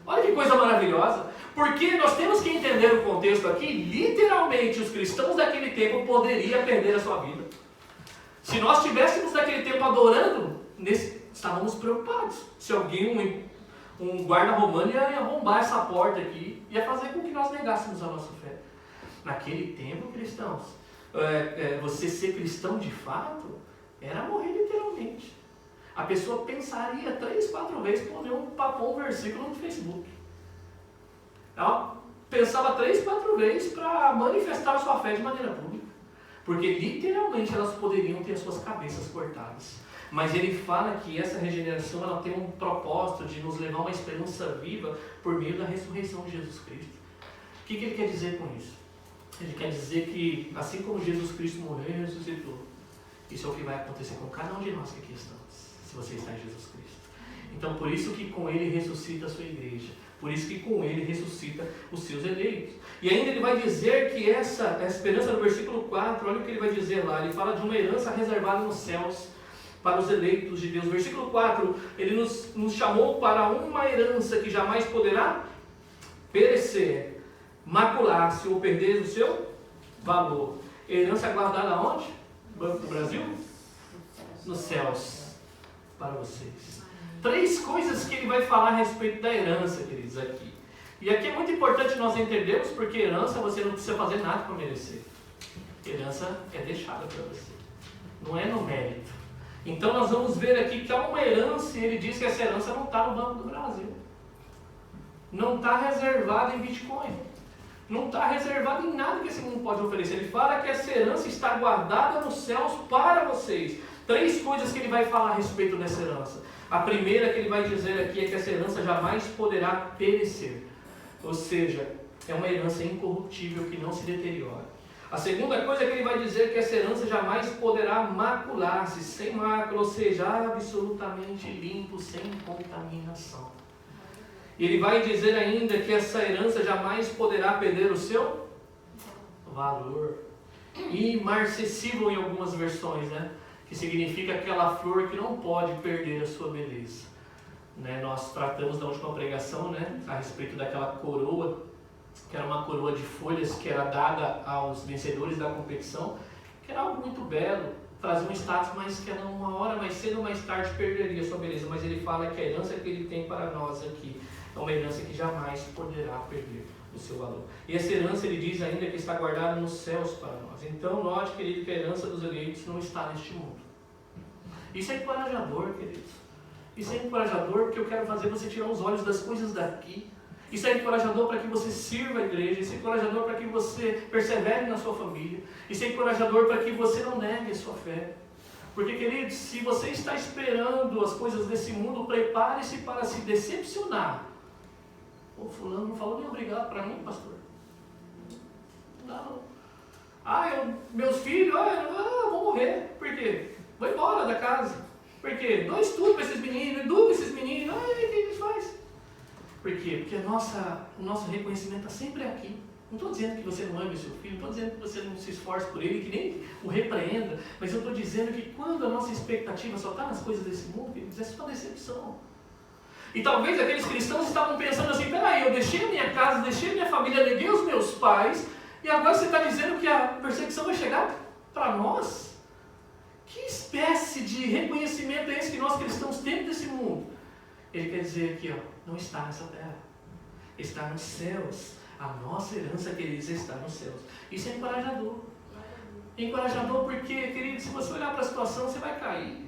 Olha que coisa maravilhosa. Porque nós temos que entender o contexto aqui. Literalmente, os cristãos daquele tempo poderiam perder a sua vida. Se nós estivéssemos naquele tempo adorando, estávamos preocupados. Se alguém, um guarda romano ia arrombar essa porta aqui, ia fazer com que nós negássemos a nossa fé. Naquele tempo, cristãos, você ser cristão de fato era morrer literalmente. A pessoa pensaria 3, 4 vezes para ler um versículo no Facebook. Ela pensava 3, 4 vezes para manifestar a sua fé de maneira pública. Porque literalmente elas poderiam ter as suas cabeças cortadas. Mas ele fala que essa regeneração ela tem um propósito de nos levar a uma esperança viva por meio da ressurreição de Jesus Cristo. O que ele quer dizer com isso? Ele quer dizer que assim como Jesus Cristo morreu e ressuscitou, isso é o que vai acontecer com cada um de nós que aqui estamos, se você está em Jesus Cristo. Então por isso que com ele ressuscita a sua igreja. Por isso que com ele ressuscita os seus eleitos. E ainda ele vai dizer que essa esperança no versículo 4, olha o que ele vai dizer lá. Ele fala de uma herança reservada nos céus para os eleitos de Deus. Versículo 4, ele nos chamou para uma herança que jamais poderá perecer, macular-se ou perder o seu valor. Herança guardada onde? Banco do Brasil? Nos céus, para vocês. 3 coisas que ele vai falar a respeito da herança, queridos, aqui. E aqui é muito importante nós entendermos, porque herança você não precisa fazer nada para merecer. Herança é deixada para você. Não é no mérito. Então nós vamos ver aqui que há uma herança, e ele diz que essa herança não está no Banco do Brasil. Não está reservada em Bitcoin. Não está reservada em nada que esse mundo pode oferecer. Ele fala que essa herança está guardada nos céus para vocês. 3 coisas que ele vai falar a respeito dessa herança. A primeira que ele vai dizer aqui é que essa herança jamais poderá perecer. Ou seja, é uma herança incorruptível que não se deteriora. A segunda coisa que ele vai dizer é que essa herança jamais poderá macular-se, sem mácula, ou seja, absolutamente limpo, sem contaminação. E ele vai dizer ainda que essa herança jamais poderá perder o seu valor. Imarcessível em algumas versões, né? Que significa aquela flor que não pode perder a sua beleza. Nós tratamos na última pregação, a respeito daquela coroa, que era uma coroa de folhas que era dada aos vencedores da competição, que era algo muito belo, trazia um status, mas que era uma hora mais cedo ou mais tarde perderia a sua beleza. Mas ele fala que a herança que ele tem para nós aqui é uma herança que jamais poderá perder o seu valor. E essa herança, ele diz ainda que está guardada nos céus para nós. Então, note, querido, que a herança dos eleitos não está neste mundo. Isso é encorajador, queridos. Isso é encorajador porque eu quero fazer você tirar os olhos das coisas daqui. Isso é encorajador para que você sirva a igreja. Isso é encorajador para que você persevere na sua família. Isso é encorajador para que você não negue a sua fé. Porque, queridos, se você está esperando as coisas desse mundo, prepare-se para se decepcionar. Ô, fulano não falou nem obrigado para mim, pastor. Não dá não. Meus filhos, vão morrer. Por quê? Vou embora da casa. Por quê? Não estudo para esses meninos, educo esses meninos. O que eles fazem? Por quê? Porque o nosso reconhecimento está sempre aqui. Não estou dizendo que você não ame o seu filho, não estou dizendo que você não se esforce por ele, que nem o repreenda, mas eu estou dizendo que quando a nossa expectativa só está nas coisas desse mundo, é só decepção. E talvez aqueles cristãos estavam pensando assim, peraí, eu deixei a minha casa, deixei a minha família, neguei os meus pais, e agora você está dizendo que a perseguição vai chegar para nós? Que espécie de reconhecimento é esse que nós cristãos temos desse mundo? Ele quer dizer aqui, não está nessa terra, está nos céus. A nossa herança, queridos, está nos céus. Isso é encorajador. Encorajador porque, querido, se você olhar para a situação, você vai cair.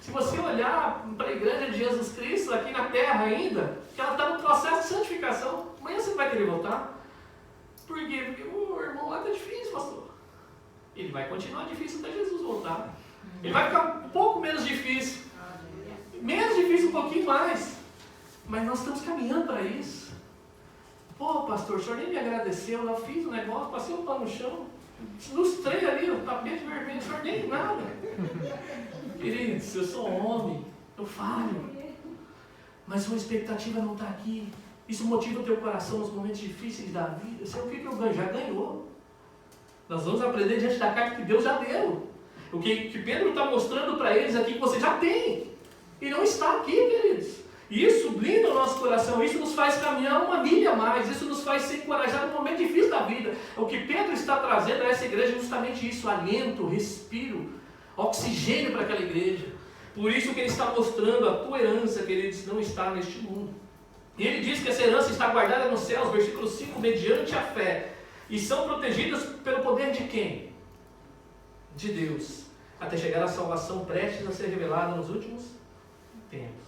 Se você olhar para a igreja de Jesus Cristo, aqui na terra ainda, que ela está no processo de santificação, amanhã você vai querer voltar. Por quê? Porque o irmão lá está difícil, pastor. Ele vai continuar difícil até Jesus voltar. Ele vai ficar um pouco menos difícil. Menos difícil, um pouquinho mais. Mas nós estamos caminhando para isso. Pô, pastor, o senhor nem me agradeceu, eu fiz um negócio, passei um pano no chão, ilustrei ali o tapete vermelho, o senhor nem nada. Queridos, eu sou homem, eu falho, mas sua expectativa não está aqui. Isso motiva o teu coração nos momentos difíceis da vida. Você, o que eu ganho? Já ganhou. Nós vamos aprender diante da carta que Deus já deu. O que Pedro está mostrando para eles aqui que você já tem. E não está aqui, queridos. E isso blinda o nosso coração, isso nos faz caminhar uma milha a mais, isso nos faz ser encorajados no momento difícil da vida. O que Pedro está trazendo a essa igreja é justamente isso, alento, respiro, oxigênio para aquela igreja. Por isso que ele está mostrando a tua herança, queridos, não está neste mundo. E ele diz que essa herança está guardada nos céus, versículo 5, mediante a fé. E são protegidas pelo poder de quem? De Deus. Até chegar à salvação prestes a ser revelada nos últimos tempos.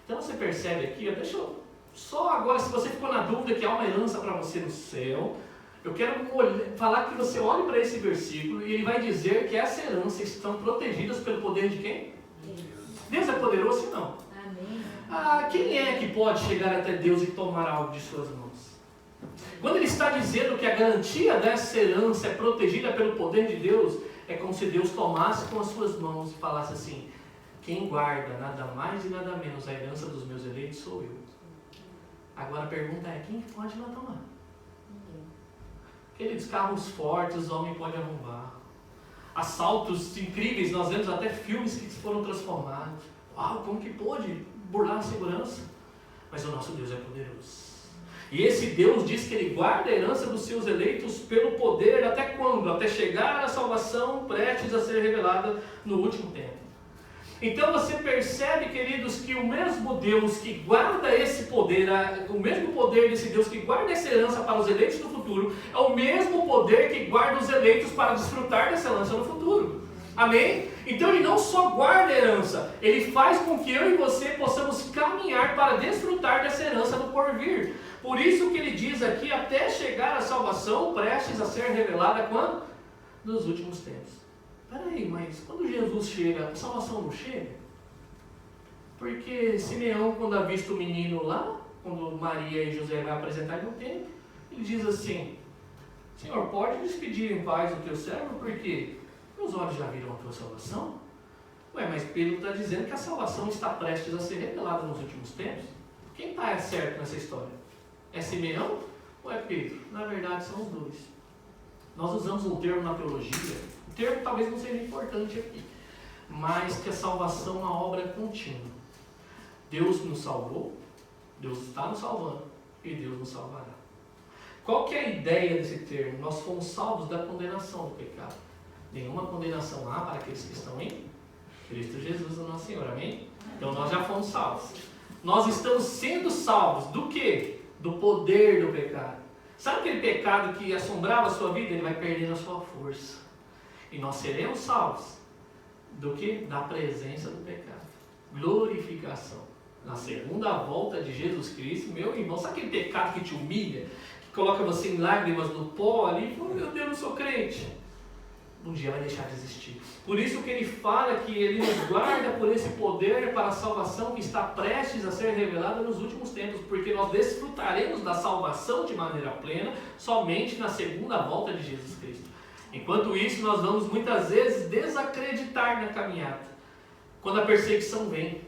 Então você percebe aqui, deixa eu só agora, se você ficou na dúvida que há uma herança para você no céu, eu quero falar que você olhe para esse versículo e ele vai dizer que essa herança estão protegidas pelo poder de quem? Deus é poderoso, sim, não? Amém. Quem é que pode chegar até Deus e tomar algo de suas mãos? Quando ele está dizendo que a garantia dessa herança é protegida pelo poder de Deus, é como se Deus tomasse com as suas mãos e falasse assim: quem guarda nada mais e nada menos a herança dos meus eleitos sou eu. Agora a pergunta é: quem pode lá tomar? Aqueles carros fortes o homem pode arrombar. Assaltos incríveis, nós vemos até filmes que foram transformados. Uau, como que pode burlar a segurança? Mas o nosso Deus é poderoso. E esse Deus diz que Ele guarda a herança dos seus eleitos pelo poder até quando? Até chegar a salvação prestes a ser revelada no último tempo. Então você percebe, queridos, que o mesmo Deus que guarda esse poder, o mesmo poder desse Deus que guarda essa herança para os eleitos no futuro, é o mesmo poder que guarda os eleitos para desfrutar dessa herança no futuro. Amém? Então Ele não só guarda a herança, Ele faz com que eu e você possamos caminhar para desfrutar dessa herança no porvir. Por isso que Ele diz aqui, até chegar a salvação prestes a ser revelada quando? Nos últimos tempos. Peraí, mas quando Jesus chega, a salvação não chega? Porque Simeão, quando avista o menino lá, quando Maria e José vão apresentar no templo, ele diz assim: Senhor, pode despedir em paz o teu servo, porque meus olhos já viram a tua salvação? Ué, mas Pedro está dizendo que a salvação está prestes a ser revelada nos últimos tempos. Quem está certo nessa história? É Simeão ou é Pedro? Na verdade são os dois. Nós usamos um termo na teologia, o termo talvez não seja importante aqui, mas que a salvação é uma obra contínua. Deus nos salvou, Deus está nos salvando e Deus nos salvará. Qual que é a ideia desse termo? Nós fomos salvos da condenação do pecado. Nenhuma condenação há para aqueles que estão em Cristo Jesus, o nosso Senhor. Amém? Então nós já fomos salvos. Nós estamos sendo salvos do quê? Do poder do pecado. Sabe aquele pecado que assombrava a sua vida? Ele vai perdendo a sua força. E nós seremos salvos do quê? Da presença do pecado. Glorificação. Na segunda volta de Jesus Cristo, meu irmão, sabe aquele pecado que te humilha? Que coloca você em lágrimas no pó ali? Oh, meu Deus, eu não sou crente. Um dia vai deixar de existir. Por isso que ele fala que ele nos guarda por esse poder para a salvação que está prestes a ser revelada nos últimos tempos, porque nós desfrutaremos da salvação de maneira plena somente na segunda volta de Jesus Cristo. Enquanto isso, nós vamos muitas vezes desacreditar na caminhada, quando a perseguição vem.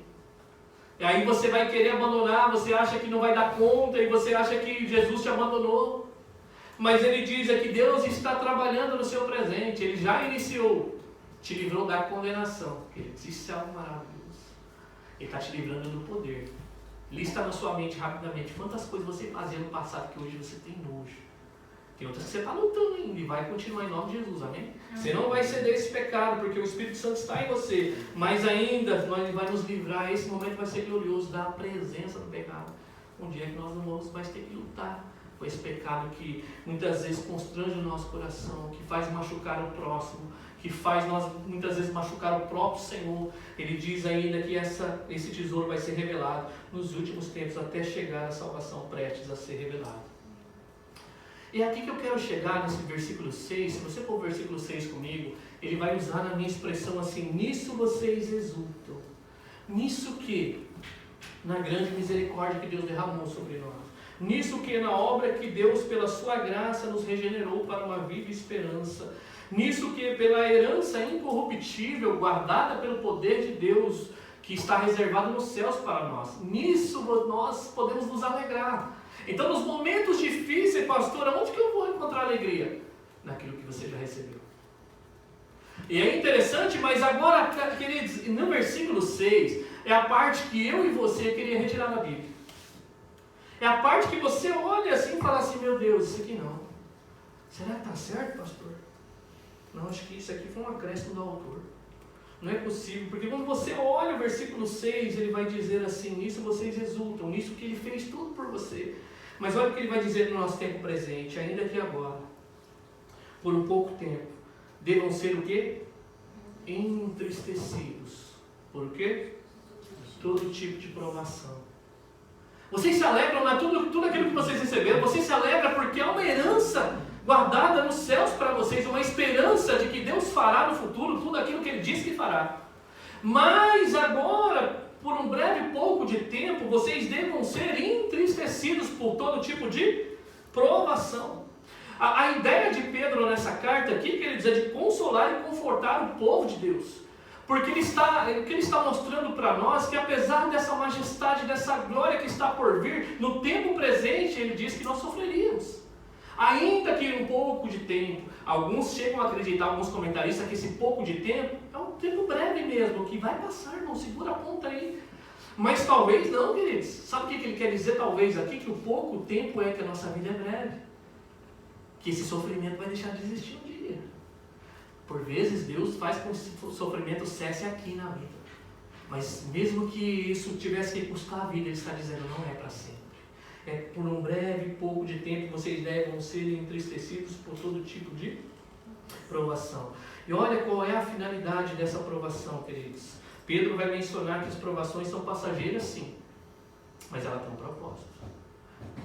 E aí você vai querer abandonar, você acha que não vai dar conta, e você acha que Jesus te abandonou. Mas ele diz que Deus está trabalhando no seu presente, Ele já iniciou, te livrou da condenação. Isso é algo maravilhoso. Ele está te livrando do poder. Lista na sua mente rapidamente quantas coisas você fazia no passado que hoje você tem nojo. Tem outras que você está lutando ainda e vai continuar em nome de Jesus, amém? Você não vai ceder esse pecado, porque o Espírito Santo está em você. Mas ainda Ele vai nos livrar, esse momento vai ser glorioso, da presença do pecado. Um dia que nós não vamos mais ter que lutar com esse pecado que muitas vezes constrange o nosso coração, que faz machucar o próximo, que faz nós muitas vezes machucar o próprio Senhor. Ele diz ainda que esse tesouro vai ser revelado nos últimos tempos, até chegar a salvação prestes a ser revelada. E é aqui que eu quero chegar nesse versículo 6. Se você for o versículo 6 comigo, ele vai usar na minha expressão assim: nisso vocês exultam. Nisso que? Na grande misericórdia que Deus derramou sobre nós. Nisso que na obra que Deus, pela sua graça, nos regenerou para uma viva esperança. Nisso que pela herança incorruptível, guardada pelo poder de Deus, que está reservado nos céus para nós. Nisso nós podemos nos alegrar. Então nos momentos difíceis, pastor, onde que eu vou encontrar alegria? naquilo que você já recebeu. E é interessante, mas agora, queridos, no versículo 6, é a parte que eu e você queria retirar da Bíblia. É a parte que você olha assim e fala assim, meu Deus, isso aqui não. Será que está certo, pastor? Não, acho que isso aqui foi um acréscimo do autor. Não é possível, porque quando você olha o versículo 6, ele vai dizer assim, nisso vocês exultam, nisso que ele fez tudo por você. Mas olha o que ele vai dizer no nosso tempo presente, ainda que agora, por um pouco tempo, devam ser o quê? Entristecidos. Por quê? Todo tipo de provação. Vocês se alegram, mas tudo aquilo que vocês receberam, vocês se alegram porque há uma herança guardada nos céus para vocês, uma esperança de que Deus fará no futuro tudo aquilo que Ele disse que fará. Mas agora, por um breve pouco de tempo, vocês devam ser entristecidos por todo tipo de provação. A ideia de Pedro nessa carta aqui, que ele diz, é de consolar e confortar o povo de Deus. Porque o que ele está mostrando para nós, que apesar dessa majestade, dessa glória que está por vir, no tempo presente, ele diz que nós sofreríamos. Ainda que um pouco de tempo, alguns chegam a acreditar, alguns comentaristas, que esse pouco de tempo é um tempo breve mesmo, que vai passar, irmão, segura a ponta aí. Mas talvez não, queridos. Sabe o que ele quer dizer talvez aqui? Que o pouco tempo é que a nossa vida é breve. Que esse sofrimento vai deixar de existir um dia. Por vezes Deus faz com que o sofrimento cesse aqui na vida. Mas mesmo que isso tivesse que custar a vida, Ele está dizendo, não é para sempre. É por um breve pouco de tempo vocês devem ser entristecidos por todo tipo de provação. E olha qual é a finalidade dessa provação, queridos. Pedro vai mencionar que as provações são passageiras, sim. Mas elas têm um propósito.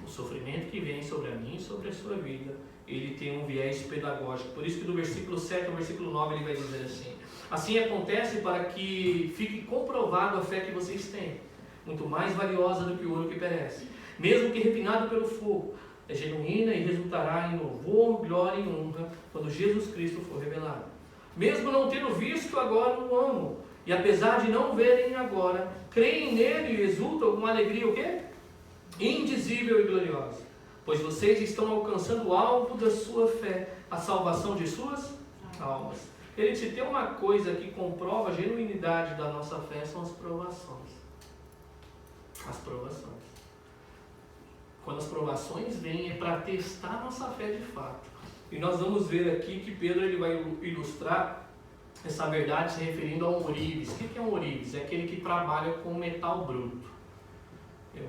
O sofrimento que vem sobre a mim e sobre a sua vida, ele tem um viés pedagógico. Por isso que do versículo 7 ao versículo 9 ele vai dizer assim: assim acontece para que fique comprovado a fé que vocês têm, muito mais valiosa do que o ouro que perece, mesmo que refinado pelo fogo, é genuína e resultará em louvor, glória e honra quando Jesus Cristo for revelado. Mesmo não tendo visto, agora o amam, e apesar de não verem agora, creem nele e exultam com alegria o quê? Indizível e gloriosa. Pois vocês estão alcançando o alvo da sua fé, a salvação de suas almas. Ele se tem uma coisa que comprova a genuinidade da nossa fé, são as provações. As provações. Quando as provações vêm, é para testar a nossa fé de fato. E nós vamos ver aqui que Pedro ele vai ilustrar essa verdade se referindo a um ourives. O que é um ourives? É aquele que trabalha com metal bruto.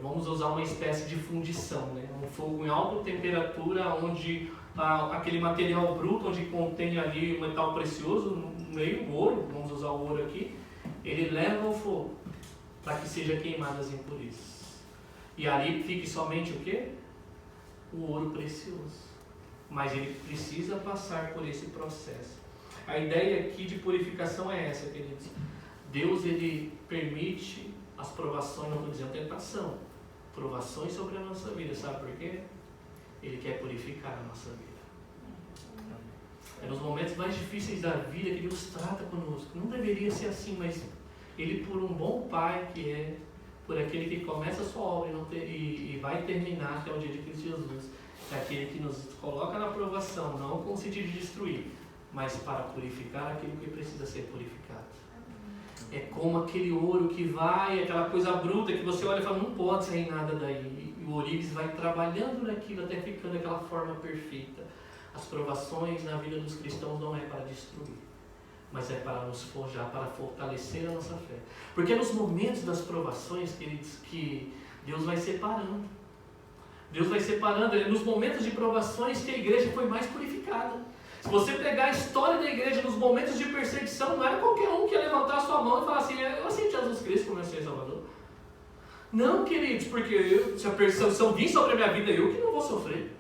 Vamos usar uma espécie de fundição, né? Um fogo em alta temperatura, onde aquele material bruto, onde contém ali um metal precioso, no meio o ouro, vamos usar o ouro aqui, ele leva ao fogo para que seja queimado as impurezas. E ali fique somente o quê? O ouro precioso. Mas ele precisa passar por esse processo. A ideia aqui de purificação é essa, queridos. Deus ele permite as provações, não estou dizendo tentação, provações sobre a nossa vida, sabe por quê? Ele quer purificar a nossa vida. É nos momentos mais difíceis da vida que Deus trata conosco. Não deveria ser assim, mas Ele, por um bom Pai que é, por aquele que começa a sua obra e vai terminar até o dia de Cristo Jesus, é aquele que nos coloca na provação, não com o sentido de destruir, mas para purificar aquilo que precisa ser purificado. É como aquele ouro que vai, aquela coisa bruta que você olha e fala, não pode sair nada daí. E o ourives vai trabalhando naquilo até ficando aquela forma perfeita. As provações na vida dos cristãos não é para destruir, mas é para nos forjar, para fortalecer a nossa fé. Porque é nos momentos das provações, queridos, que Deus vai separando. Deus vai separando. É nos momentos de provações que a igreja foi mais purificada. Se você pegar a história da igreja nos momentos de perseguição, não era qualquer um que ia levantar a sua mão e falar assim, eu aceito Jesus Cristo como meu Senhor e Salvador. Não, queridos, porque se a perseguição vir sobre a minha vida, eu que não vou sofrer.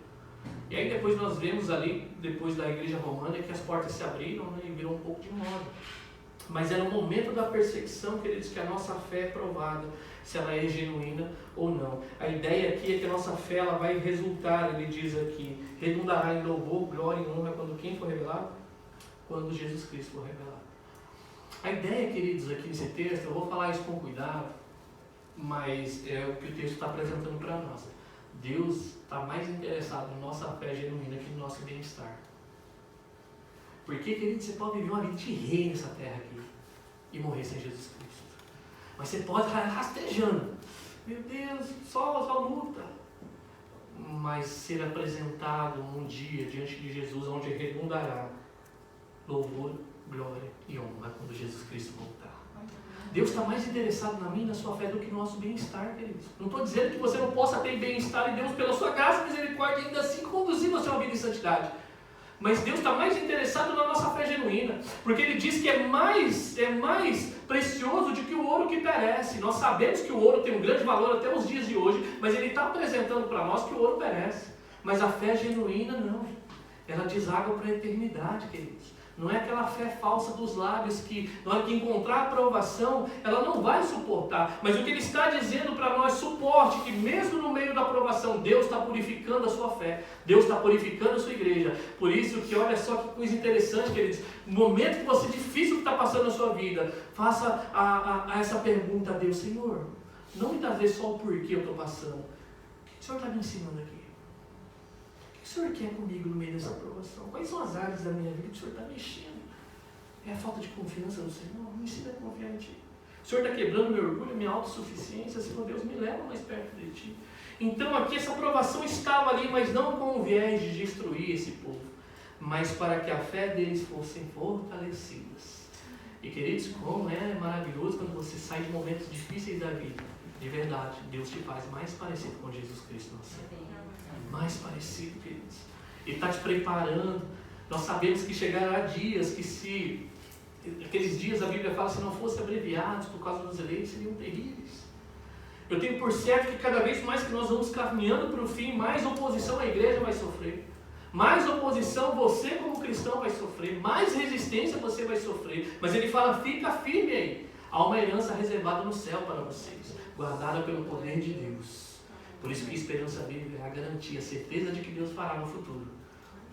E aí depois nós vemos ali, depois da igreja romana, que as portas se abriram, né, e virou um pouco de moda. Mas é no momento da perseguição, queridos, que a nossa fé é provada, se ela é genuína ou não. A ideia aqui é que a nossa fé ela vai resultar, ele diz aqui, redundará em louvor, glória e honra quando quem for revelado? Quando Jesus Cristo for revelado. A ideia, queridos, aqui nesse texto, eu vou falar isso com cuidado, mas é o que o texto está apresentando para nós. Deus está mais interessado na nossa fé genuína que no nosso bem-estar. Porque, querido, você pode viver uma vida de rei nessa terra aqui e morrer sem Jesus Cristo. Mas você pode rastejando. Meu Deus, só luta. Mas ser apresentado um dia diante de Jesus, onde redundará louvor, glória e honra quando Jesus Cristo voltar. Deus está mais interessado na minha e na sua fé do que no nosso bem-estar, queridos. Não estou dizendo que você não possa ter bem-estar em Deus pela sua graça e misericórdia, ainda assim conduzir você a uma vida em santidade. Mas Deus está mais interessado na nossa fé genuína, porque Ele diz que é mais precioso do que o ouro que perece. Nós sabemos que o ouro tem um grande valor até os dias de hoje, mas Ele está apresentando para nós que o ouro perece. Mas a fé genuína não. Ela deságua para a eternidade, queridos. Não é aquela fé falsa dos lábios que, na hora que encontrar a aprovação, ela não vai suportar. Mas o que Ele está dizendo para nós, suporte, que mesmo no meio da aprovação, Deus está purificando a sua fé. Deus está purificando a sua igreja. Por isso que, olha só que coisa interessante, queridos. No momento que você difícil que está passando na sua vida, faça a essa pergunta a Deus: Senhor, não me dá ver só o porquê eu estou passando. O que o Senhor está me ensinando aqui? O que o Senhor quer comigo no meio dessa aprovação? Quais são as áreas da minha vida que o Senhor está mexendo? É a falta de confiança no Senhor? Me ensina a confiar em Ti. O Senhor está quebrando meu orgulho, minha autossuficiência. Senhor Deus, me leva mais perto de Ti. Então aqui essa aprovação estava ali, mas não com o viés de destruir esse povo, mas para que a fé deles fosse fortalecidas. E queridos, como é maravilhoso quando você sai de momentos difíceis da vida. De verdade, Deus te faz mais parecido com Jesus Cristo, nosso Senhor. Mais parecido, queridos. Ele está te preparando. Nós sabemos que chegará dias que, se aqueles dias a Bíblia fala, se não fossem abreviados por causa dos eleitos, seriam terríveis. Eu tenho por certo que cada vez mais que nós vamos caminhando para o fim, mais oposição a igreja vai sofrer. Mais oposição você como cristão vai sofrer. Mais resistência você vai sofrer. Mas ele fala, fica firme aí. Há uma herança reservada no céu para vocês, guardada pelo poder de Deus. Por isso que a esperança bíblica é a garantia, a certeza de que Deus fará no futuro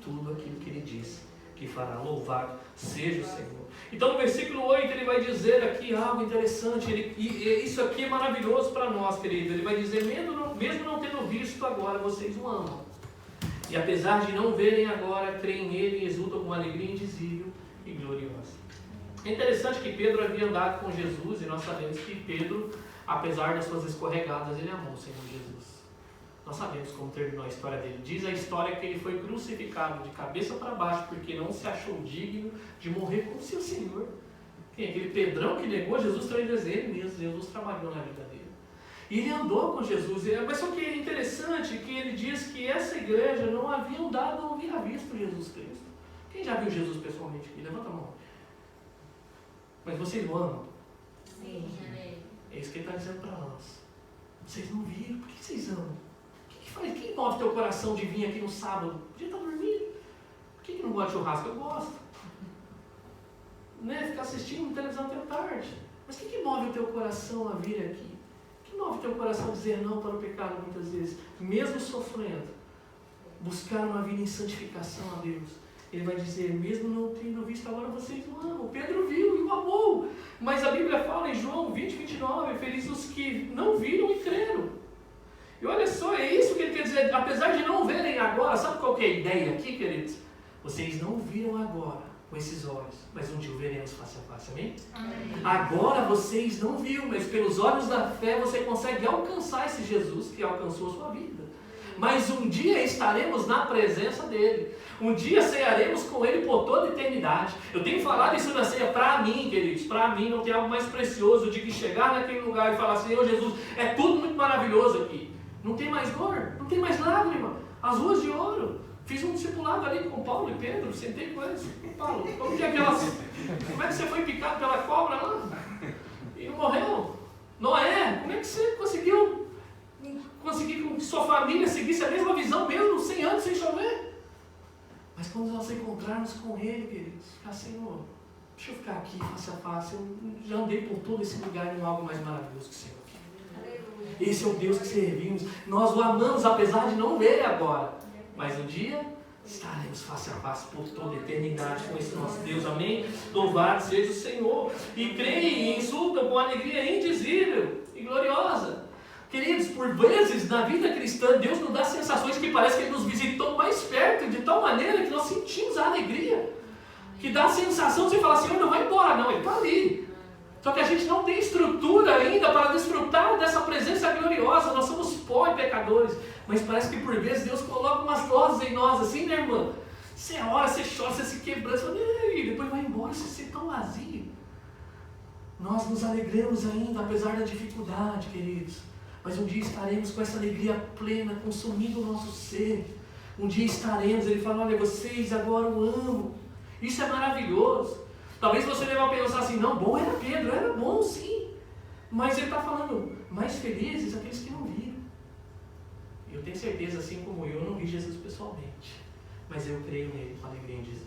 tudo aquilo que Ele disse que fará. Louvado seja o Senhor. Então no versículo 8 ele vai dizer aqui algo interessante, e isso aqui é maravilhoso para nós, querido. Ele vai dizer, mesmo não tendo visto agora, vocês o amam. E apesar de não verem agora, creem nele e exultam com alegria indizível e gloriosa. É interessante que Pedro havia andado com Jesus, e nós sabemos que Pedro, apesar das suas escorregadas, ele amou o Senhor Jesus. Nós sabemos como terminou a história dele. Diz a história que ele foi crucificado de cabeça para baixo, porque não se achou digno de morrer com o seu Senhor. Quem? Aquele Pedrão que negou Jesus 3 vezes, ele mesmo. Jesus trabalhou na vida dele. E ele andou com Jesus. Mas só que é interessante que ele diz que essa igreja não havia visto Jesus Cristo. Quem já viu Jesus pessoalmente aqui? Levanta a mão. Mas vocês o amam? Sim. É isso que ele está dizendo para nós. Vocês não viram? Por que vocês amam? Quem move teu coração de vir aqui no sábado? Podia estar dormindo. Por que não gosta de churrasco? Eu gosto. Né? Ficar assistindo televisão até tarde. Mas o que move o teu coração a vir aqui? O que move o teu coração a dizer não para o pecado muitas vezes? Mesmo sofrendo, buscar uma vida em santificação a Deus. Ele vai dizer, mesmo não tendo visto agora, vocês o amam. Pedro viu e o amou. Mas a Bíblia fala em João 20, 29, felizes os que não viram e creram. E olha só, é isso que ele quer dizer. Apesar de não verem agora, sabe qual que é a ideia aqui, queridos? Vocês não viram agora com esses olhos, mas um dia o veremos face a face, amém? Amém. Agora vocês não viram, mas pelos olhos da fé você consegue alcançar esse Jesus que alcançou a sua vida. Mas um dia estaremos na presença dele. Um dia cearemos com ele por toda a eternidade. Eu tenho falado isso na ceia para mim, queridos. Para mim não tem algo mais precioso de que chegar naquele lugar e falar, Senhor Jesus, é tudo muito maravilhoso aqui. Não tem mais dor, não tem mais lágrima. As ruas de ouro. Fiz um discipulado ali com Paulo e Pedro, sentei com eles. Paulo, como é que você foi picado pela cobra lá? E não morreu? Noé, como é que você conseguiu que sua família seguisse a mesma visão mesmo, 100 anos sem chover? Mas quando nós encontrarmos com Ele, queridos, ficar, Senhor, deixa eu ficar aqui face a face, eu já andei por todo esse lugar e não há algo mais maravilhoso que o Senhor. Esse é o Deus que servimos. Nós o amamos apesar de não ver agora. Mas um dia estaremos face a face por toda a eternidade com esse nosso Deus. Amém? Louvado seja o Senhor. E creem e insultam com alegria indizível e gloriosa. Queridos, por vezes na vida cristã, Deus nos dá sensações que parece que Ele nos visitou mais perto, de tal maneira que nós sentimos a alegria. que dá a sensação de você falar, Senhor, não vai embora não, Ele está ali. Só que a gente não tem estrutura ainda para desfrutar dessa presença gloriosa. Nós somos pó e pecadores. Mas parece que por vezes Deus coloca umas doses em nós, assim, né, irmã? Você ora, você chora, você se quebra, você fala, e depois vai embora, você se sente tão vazio. Nós nos alegramos ainda, apesar da dificuldade, queridos. Mas um dia estaremos com essa alegria plena, consumindo o nosso ser. Um dia estaremos, Ele fala, olha, vocês agora o amo. Isso é maravilhoso. Talvez você deva pensar assim, não, bom era Pedro, era bom sim. Mas ele está falando, mais felizes aqueles que não viram. Eu tenho certeza, assim como eu não vi Jesus pessoalmente. Mas eu creio nele com alegria em dizer.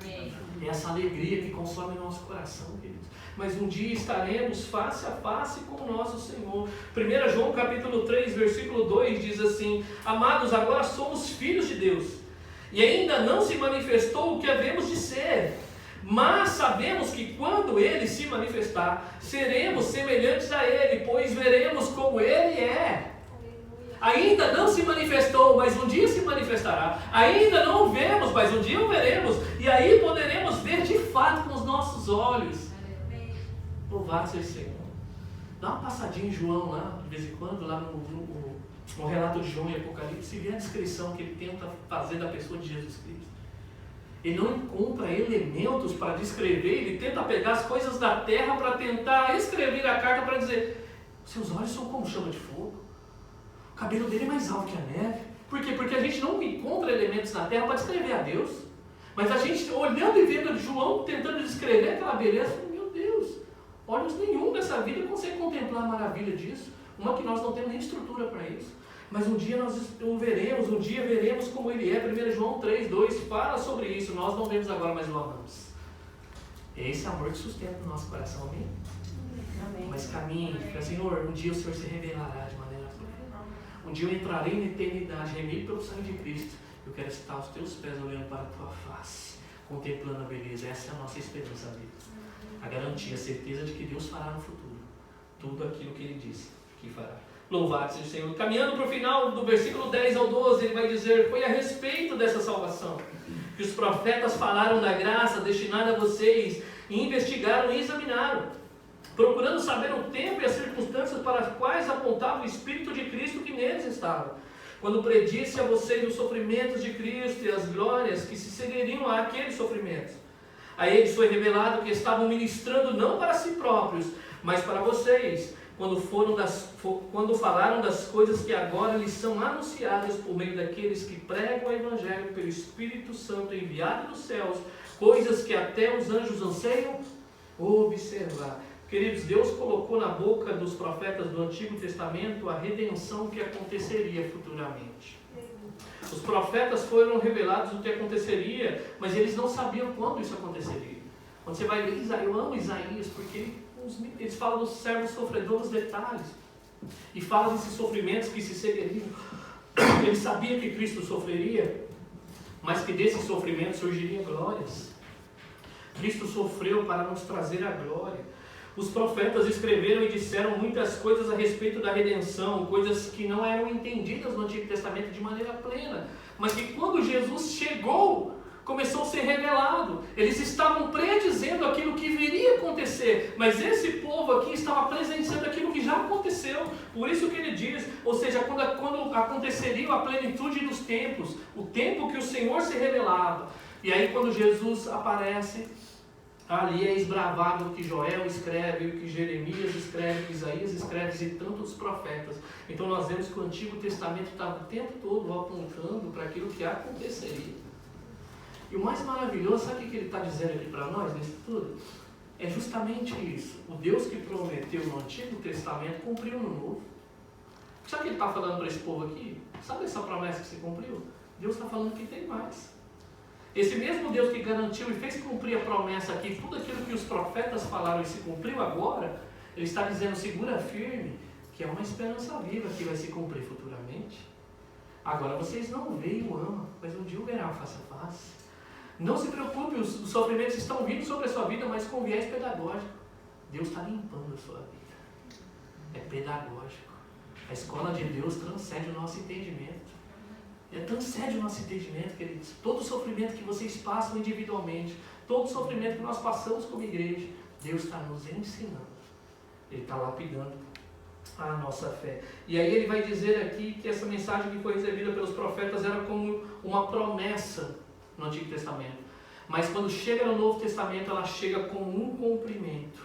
Amém. É essa alegria que consome o nosso coração, queridos. Mas um dia estaremos face a face com o nosso Senhor. 1 João capítulo 3, versículo 2 diz assim, amados, agora somos filhos de Deus. E ainda não se manifestou o que havemos de ser. Mas sabemos que quando Ele se manifestar, seremos semelhantes a Ele, pois veremos como Ele é. Ainda não se manifestou, mas um dia se manifestará. Ainda não o vemos, mas um dia o veremos. E aí poderemos ver de fato com os nossos olhos. Louvado seja o Senhor. Dá uma passadinha em João lá, de vez em quando, lá no relato de João e Apocalipse, e vê a descrição que ele tenta fazer da pessoa de Jesus Cristo. Ele não encontra elementos para descrever, ele tenta pegar as coisas da terra para tentar escrever a carta para dizer, seus olhos são como chama de fogo, o cabelo dele é mais alto que a neve. Por quê? Porque a gente não encontra elementos na terra para descrever a Deus, mas a gente olhando e vendo João tentando descrever aquela beleza, meu Deus, olhos nenhum dessa vida consegue contemplar a maravilha disso, uma que nós não temos nem estrutura para isso. Mas um dia nós o veremos, um dia veremos como Ele é. 1 João 3, 2 fala sobre isso. Nós não vemos agora, mas o amamos. É esse amor que sustenta o nosso coração, amém? Amém. Mas caminhe, Senhor, um dia o Senhor se revelará de maneira plena. Um dia eu entrarei na eternidade, remido pelo sangue de Cristo. Eu quero estar aos teus pés, olhando para a tua face, contemplando a beleza. Essa é a nossa esperança, amigo. A garantia, a certeza de que Deus fará no futuro tudo aquilo que Ele disse que fará. Louvado seja o Senhor. Caminhando para o final do versículo 10 ao 12, ele vai dizer, foi a respeito dessa salvação que os profetas falaram da graça destinada a vocês, e investigaram e examinaram, procurando saber o tempo e as circunstâncias para as quais apontava o Espírito de Cristo que neles estava, quando predisse a vocês os sofrimentos de Cristo e as glórias que se seguiriam àqueles sofrimentos. A eles foi revelado que estavam ministrando não para si próprios, mas para vocês, quando falaram das coisas que agora lhes são anunciadas por meio daqueles que pregam o Evangelho pelo Espírito Santo enviado dos céus, coisas que até os anjos anseiam observar. Queridos, Deus colocou na boca dos profetas do Antigo Testamento a redenção que aconteceria futuramente. Os profetas foram revelados o que aconteceria, mas eles não sabiam quando isso aconteceria. Quando você vai ler Isaías, eu amo Isaías, porque eles falam do servo sofredor nos detalhes, e falam desses sofrimentos que se seguiriam. Ele sabia que Cristo sofreria, mas que desses sofrimentos surgiriam glórias. Cristo sofreu para nos trazer a glória. Os profetas escreveram e disseram muitas coisas a respeito da redenção, coisas que não eram entendidas no Antigo Testamento de maneira plena, mas que quando Jesus chegou, começou a ser revelado. Eles estavam predizendo aquilo que viria a acontecer, mas esse povo aqui estava presenciando aquilo que já aconteceu. Por isso que ele diz, ou seja, quando aconteceria a plenitude dos tempos, o tempo que o Senhor se revelava. E aí quando Jesus aparece, ali é esbravado o que Joel escreve, o que Jeremias escreve, o que Isaías escreve e tantos profetas. Então nós vemos que o Antigo Testamento estava o tempo todo apontando para aquilo que aconteceria. E o mais maravilhoso, sabe o que ele está dizendo aqui para nós nisso tudo? É justamente isso. O Deus que prometeu no Antigo Testamento cumpriu no Novo. Sabe o que ele está falando para esse povo aqui? Sabe essa promessa que se cumpriu? Deus está falando que tem mais. Esse mesmo Deus que garantiu e fez cumprir a promessa aqui, tudo aquilo que os profetas falaram e se cumpriu agora, ele está dizendo, segura firme, que é uma esperança viva que vai se cumprir futuramente. Agora vocês não veem o ama, mas um dia o verão face a face. Não se preocupe, os sofrimentos estão vindo sobre a sua vida, mas com viés pedagógico. Deus está limpando a sua vida. É pedagógico. A escola de Deus transcende o nosso entendimento. Transcende o nosso entendimento, queridos. Todo o sofrimento que vocês passam individualmente, todo o sofrimento que nós passamos como igreja, Deus está nos ensinando. Ele está lapidando a nossa fé. E aí ele vai dizer aqui que essa mensagem que foi recebida pelos profetas era como uma promessa no Antigo Testamento. Mas quando chega no Novo Testamento, ela chega com um cumprimento.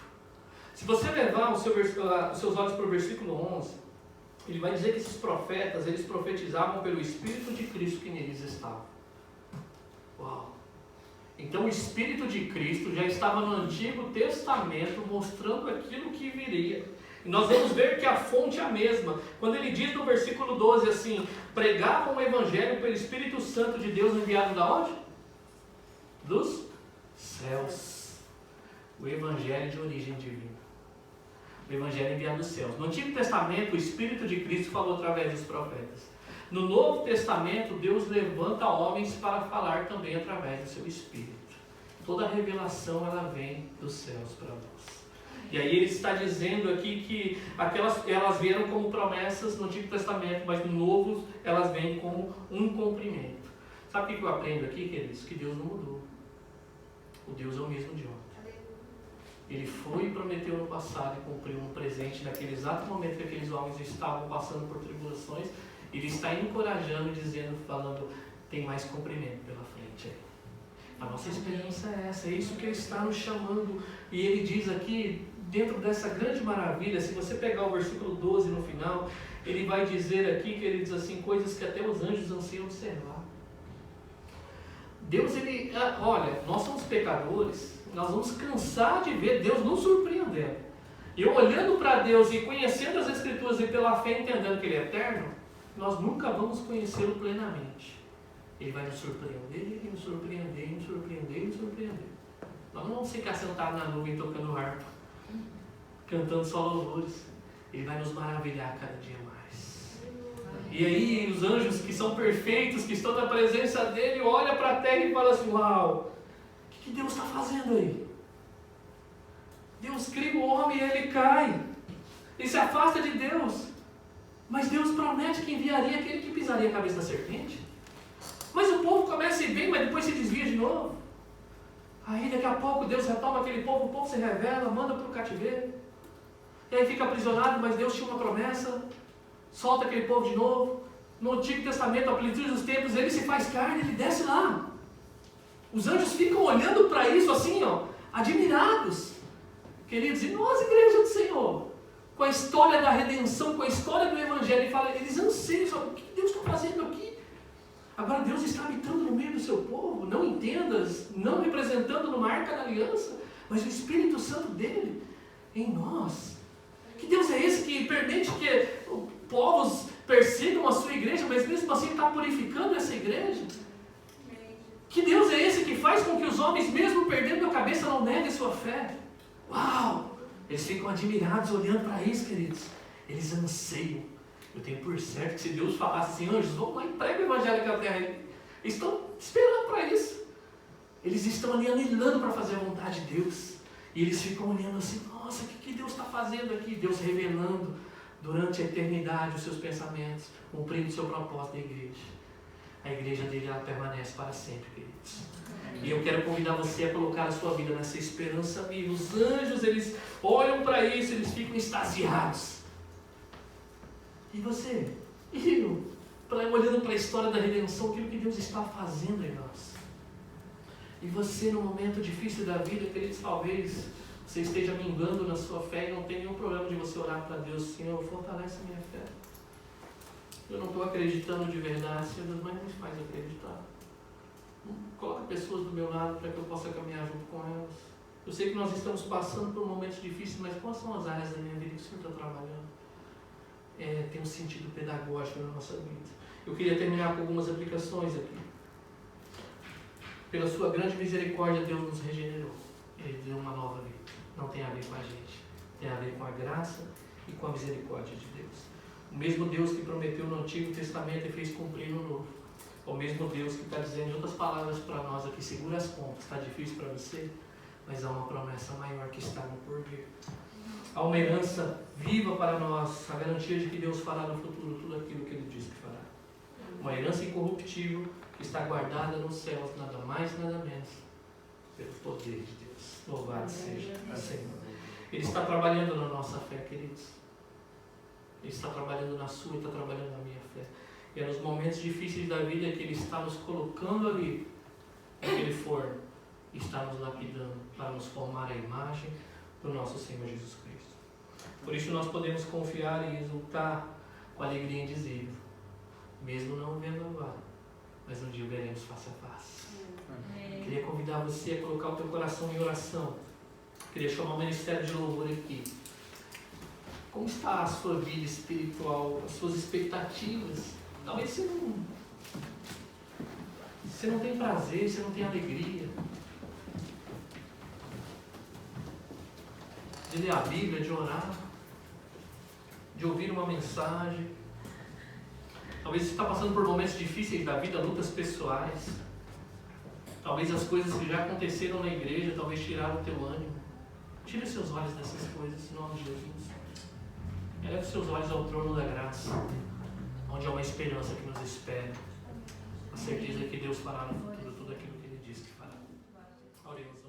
Se você levar os seus olhos para o versículo 11, ele vai dizer que esses profetas, eles profetizavam pelo Espírito de Cristo que neles estava. Uau! Então o Espírito de Cristo já estava no Antigo Testamento mostrando aquilo que viria. E nós vamos ver que a fonte é a mesma. Quando ele diz no versículo 12 assim, pregavam o Evangelho pelo Espírito Santo de Deus enviado da onde? Dos céus. O Evangelho de origem divina. O Evangelho enviado dos céus. No Antigo Testamento, o Espírito de Cristo falou através dos profetas. No Novo Testamento, Deus levanta homens para falar também através do seu Espírito. Toda a revelação, ela vem dos céus para nós. E aí ele está dizendo aqui que elas vieram como promessas no Antigo Testamento, mas no Novo elas vêm como um cumprimento. Sabe o que eu aprendo aqui, queridos? Que Deus não mudou. O Deus é o mesmo de ontem. Ele foi e prometeu no passado e cumpriu um presente naquele exato momento que aqueles homens estavam passando por tribulações. Ele está encorajando, dizendo, falando, tem mais cumprimento pela frente aí. A nossa esperança é essa, é isso que ele está nos chamando. E ele diz aqui, dentro dessa grande maravilha, se você pegar o versículo 12 no final, ele vai dizer aqui, que ele diz assim, coisas que até os anjos anseiam observar. Deus, ele, olha, nós somos pecadores, nós vamos cansar de ver Deus nos surpreendendo. E eu olhando para Deus e conhecendo as Escrituras e pela fé entendendo que Ele é eterno, nós nunca vamos conhecê-lo plenamente. Ele vai nos surpreender, e nos surpreender, e nos surpreender, e nos surpreender. Nós não vamos ficar sentados na nuvem tocando harpa, cantando só louvores. Ele vai nos maravilhar cada dia mais. E aí os anjos que são perfeitos, que estão na presença dele, olham para a terra e falam assim, uau, o que Deus está fazendo aí? Deus cria o homem e ele cai. Ele se afasta de Deus. Mas Deus promete que enviaria aquele que pisaria a cabeça da serpente. Mas o povo começa a ir bem, mas depois se desvia de novo. Aí daqui a pouco Deus retoma aquele povo, o povo se revela, manda para o cativeiro. E aí fica aprisionado, mas Deus tinha uma promessa, solta aquele povo de novo. No Antigo Testamento, a plenitude dos tempos, ele se faz carne, ele desce lá. Os anjos ficam olhando para isso assim, ó, admirados. Queridos, e nós, igreja do Senhor, com a história da redenção, com a história do Evangelho, ele fala, eles anseiam, o que Deus está fazendo aqui? Agora Deus está habitando no meio do seu povo, não entendas, não representando numa arca da aliança, mas o Espírito Santo dele em nós. Que Deus é esse que permite que povos persigam a sua igreja, mas mesmo assim está purificando essa igreja? Que Deus é esse que faz com que os homens, mesmo perdendo a cabeça, não neguem sua fé? Uau! Eles ficam admirados olhando para isso, queridos. Eles anseiam. Eu tenho por certo que se Deus falasse assim, anjos, vamos lá e prega o evangelho naquela terra. Eles estão esperando para isso. Eles estão ali anelando para fazer a vontade de Deus. E eles ficam olhando assim, nossa, o que Deus está fazendo aqui? Deus revelando durante a eternidade os seus pensamentos, cumprindo o seu propósito da igreja. A igreja dele, ela permanece para sempre, queridos. E eu quero convidar você a colocar a sua vida nessa esperança viva. Os anjos, eles olham para isso, eles ficam extasiados. E você? E eu? Olhando para a história da redenção, aquilo que Deus está fazendo em nós. E você, no momento difícil da vida, queridos, talvez você esteja minguando na sua fé e não tem nenhum problema de você orar para Deus, Senhor, fortalece a minha fé. Eu não estou acreditando de verdade, Senhor, mas me faz acreditar. Coloca pessoas do meu lado para que eu possa caminhar junto com elas. Eu sei que nós estamos passando por momentos difíceis, mas quais são as áreas da minha vida que o Senhor está trabalhando? Tem um sentido pedagógico na nossa vida. Eu queria terminar com algumas aplicações aqui. Pela sua grande misericórdia, Deus nos regenerou. Ele deu uma nova vida. Não tem a ver com a gente. Tem a ver com a graça e com a misericórdia de Deus. O mesmo Deus que prometeu no Antigo Testamento e fez cumprir no Novo. O mesmo Deus que está dizendo em outras palavras para nós aqui, segura as pontas, está difícil para você, mas há uma promessa maior que está no porvir. Há uma herança viva para nós, a garantia de que Deus fará no futuro tudo aquilo que Ele disse que fará. Uma herança incorruptível que está guardada nos céus, nada mais, nada menos. pelo poder de Deus. Louvado seja o Senhor. Ele está trabalhando na nossa fé, queridos. Ele está trabalhando na sua e está trabalhando na minha fé. E é nos momentos difíceis da vida que Ele está nos colocando ali, naquele forno, e está nos lapidando para nos formar a imagem do nosso Senhor Jesus Cristo. Por isso nós podemos confiar e exultar com alegria indizível, mesmo não vendo agora, mas um dia veremos face a face. Queria convidar você a colocar o teu coração em oração. Queria chamar o ministério de louvor aqui. Como está a sua vida espiritual, as suas expectativas? Talvez você não tem prazer, você não tem alegria de ler a Bíblia, de orar, de ouvir uma mensagem. Talvez você está passando por momentos difíceis da vida, lutas pessoais. Talvez as coisas que já aconteceram na igreja, talvez tiraram o teu ânimo. Tire seus olhos dessas coisas, em nome de Jesus. Eleve seus olhos ao trono da graça, onde há uma esperança que nos espera. A certeza que Deus fará no futuro tudo aquilo que Ele disse que fará. Oremos.